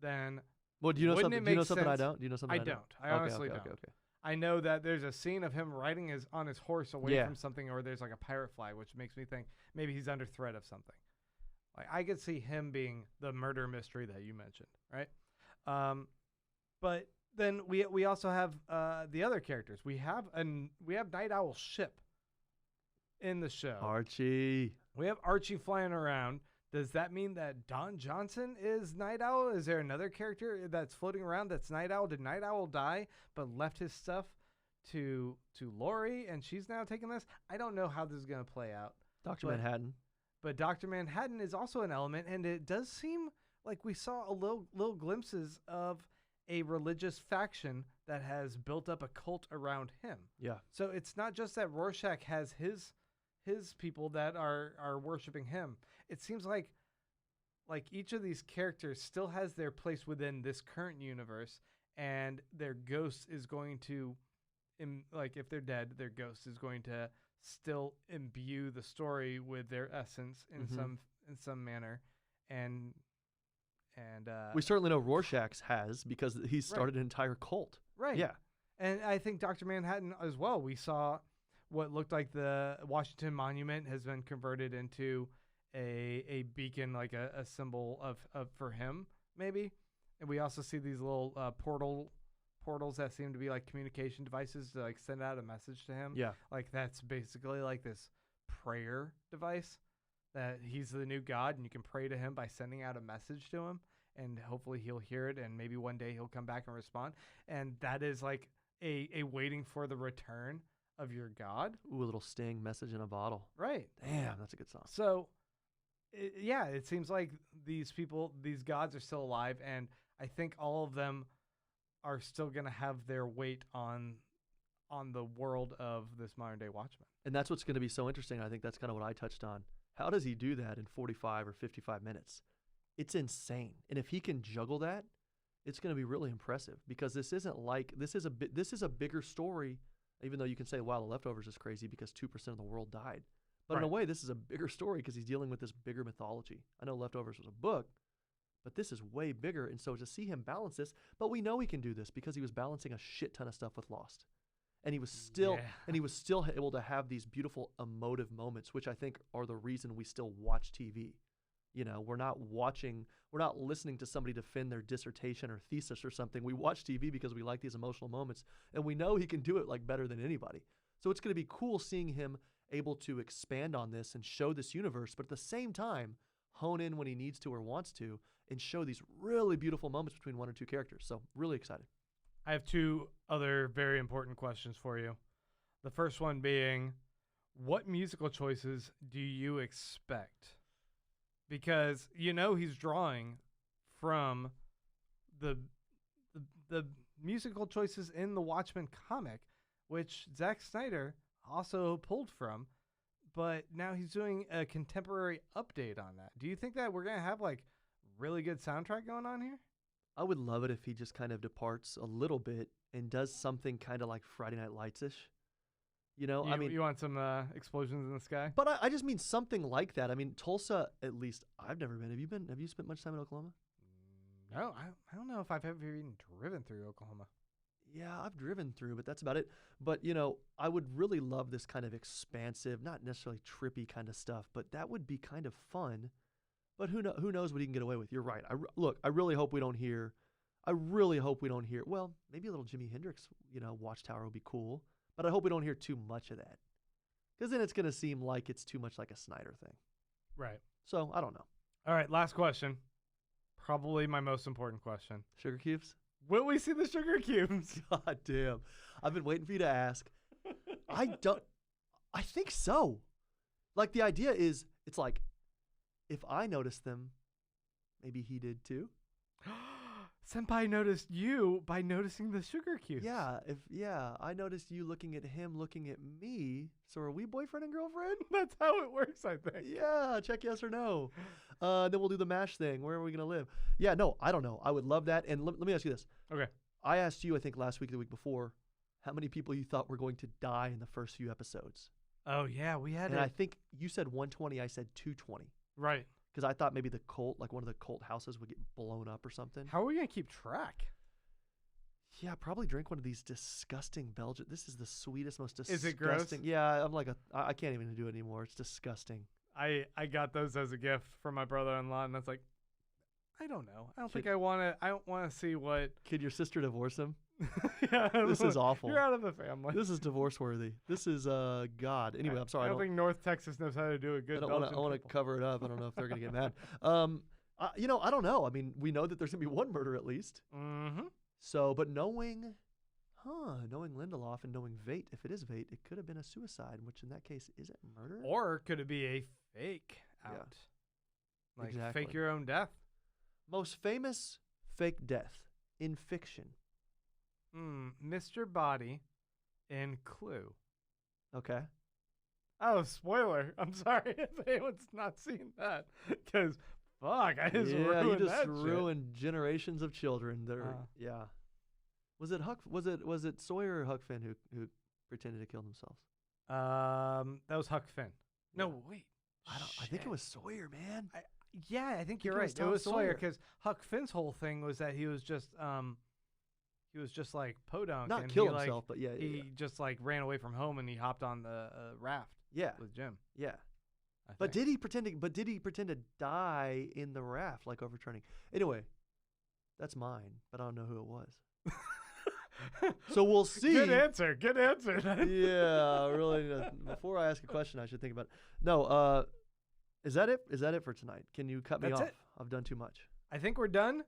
then well, do you know wouldn't something? it Do you know make something I sense? don't? Do you know something I don't? I honestly don't. Okay. I know that there's a scene of him riding on his horse away from something, or there's like a pirate flag, which makes me think maybe he's under threat of something. Like I could see him being the murder mystery that you mentioned, right? But then we also have the other characters. We have Night Owl's ship in the show. Archie. We have Archie flying around. Does that mean that Don Johnson is Night Owl? Is there another character that's floating around that's Night Owl? Did Night Owl die but left his stuff to Laurie and she's now taking this? I don't know how this is going to play out. Dr. Manhattan. But Dr. Manhattan is also an element, and it does seem like we saw a little glimpses of a religious faction that has built up a cult around him. Yeah. So it's not just that Rorschach has his people that are worshiping him. It seems like each of these characters still has their place within this current universe, and their ghost is going to, if they're dead, their ghost is going to still imbue the story with their essence in some manner, and we certainly know Rorschach's has, because he started an entire cult. Right. Yeah. And I think Dr. Manhattan as well. We saw what looked like the Washington Monument has been converted into a beacon, like a symbol of for him, maybe. And we also see these little portals that seem to be like communication devices to like send out a message to him. Yeah. Like that's basically like this prayer device that he's the new God and you can pray to him by sending out a message to him, and hopefully he'll hear it and maybe one day he'll come back and respond. And that is like a waiting for the return of your God. Ooh, a little Sting, Message in a Bottle. Right. Damn, that's a good song. So it seems like these gods are still alive, and I think all of them are still going to have their weight on on the world of this modern day Watchmen. And that's what's going to be so interesting. I think that's kind of what I touched on. How does he do that in 45 or 55 minutes? It's insane. And if he can juggle that, it's going to be really impressive, because this is a bigger story, even though you can say, wow, The Leftovers is crazy because 2% of the world died. But in a way, this is a bigger story because he's dealing with this bigger mythology. I know Leftovers was a book, but this is way bigger. And so to see him balance this, but we know he can do this because he was balancing a shit ton of stuff with Lost. And he was still able to have these beautiful emotive moments, which I think are the reason we still watch TV. You know, we're not listening to somebody defend their dissertation or thesis or something. We watch TV because we like these emotional moments, and we know he can do it like better than anybody. So it's going to be cool seeing him able to expand on this and show this universe, but at the same time, hone in when he needs to or wants to and show these really beautiful moments between one or two characters. So really excited. I have two other very important questions for you. The first one being, what musical choices do you expect? Because you know he's drawing from the musical choices in the Watchmen comic, which Zack Snyder also pulled from, but now he's doing a contemporary update on that. Do you think that we're going to have like really good soundtrack going on here? I would love it if he just kind of departs a little bit and does something kind of like Friday Night Lights-ish. You know, you want some explosions in the sky? But I just mean something like that. I mean, Tulsa, at least I've never been. Have you spent much time in Oklahoma? No, I don't know if I've ever even driven through Oklahoma. Yeah, I've driven through, but that's about it. But, you know, I would really love this kind of expansive, not necessarily trippy kind of stuff, but that would be kind of fun. But who knows what he can get away with? You're right. I really hope we don't hear, well, maybe a little Jimi Hendrix, you know, Watchtower would be cool. But I hope we don't hear too much of that, because then it's going to seem like it's too much like a Snyder thing. Right. So I don't know. All right, last question. Probably my most important question. Sugar cubes? Will we see the sugar cubes? God damn. I've been waiting for you to ask. I think so. Like, the idea is, it's like, if I noticed them, maybe he did too. Senpai noticed you by noticing the sugar cubes. Yeah, I noticed you looking at him, looking at me. So are we boyfriend and girlfriend? That's how it works, I think. Yeah, check yes or no. Then we'll do the MASH thing. Where are we going to live? Yeah, no, I don't know. I would love that. And let me ask you this. Okay. I asked you, I think last week or the week before, how many people you thought were going to die in the first few episodes. Oh, yeah, we had And I think you said 120, I said 220. Right. Because I thought maybe the cult, like one of the cult houses would get blown up or something. How are we going to keep track? Yeah, probably drink one of these disgusting Belgian. This is the sweetest, most disgusting. Is it gross? Yeah, I'm like, I can't even do it anymore. It's disgusting. I got those as a gift from my brother-in-law, and that's like, I don't know. I don't want to see what. Could your sister divorce him? Yeah, this is awful. You're out of the family. This is divorce worthy. This is God. Anyway, I'm sorry. I don't think North Texas knows how to do a good. I want to cover it up. I don't know if they're gonna get mad. I don't know. I mean, we know that there's gonna be one murder at least. Mm-hmm. So, but knowing Lindelof and knowing Vate, if it is Vate, it could have been a suicide, which in that case, is it murder? Or could it be a fake out? Yeah. Like Exactly. fake your own death. Most famous fake death in fiction. Mr. Body in Clue. Okay. Oh, spoiler. I'm sorry if anyone's not seen that. Because, fuck, I just ruined you just that ruined generations of children. Yeah. Was it Sawyer or Huck Finn who pretended to kill themselves? That was Huck Finn. No, Yeah. wait. I think it was Sawyer, man. I think you're it right. was It Tom was Sawyer Sawyer. because Huck Finn's whole thing was that he was just like podunk. Not and kill he, himself, but yeah. He just like ran away from home and he hopped on the raft Yeah. with Jim. Yeah. I But think. did he pretend to die in the raft, like overturning? Anyway, that's mine, but I don't know who it was. So we'll see. Good answer. Good answer. Yeah, really. Before I ask a question, I should think about it. No, is that it? Is that it for tonight? Can you cut me That's off? it. I've done too much. I think we're done.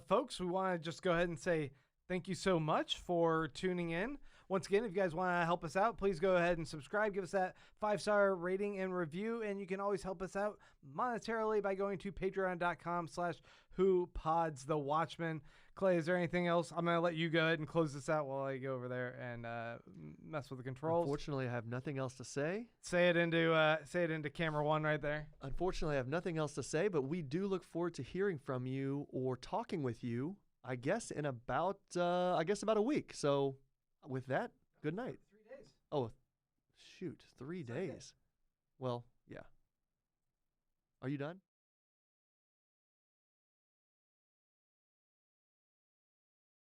Folks, we want to just go ahead and say thank you so much for tuning in. Once again, if you guys want to help us out, please go ahead and subscribe. Give us that 5-star rating and review. And you can always help us out monetarily by going to patreon.com/WhoPodsTheWatchmen. Clay, is there anything else? I'm going to let you go ahead and close this out while I go over there and mess with the controls. Unfortunately, I have nothing else to say. Say it into camera 1 right there. Unfortunately, I have nothing else to say, but we do look forward to hearing from you or talking with you, I guess, in about a week. So with that, good night. 3 days. Oh, shoot, 3 days. Well, yeah. Are you done?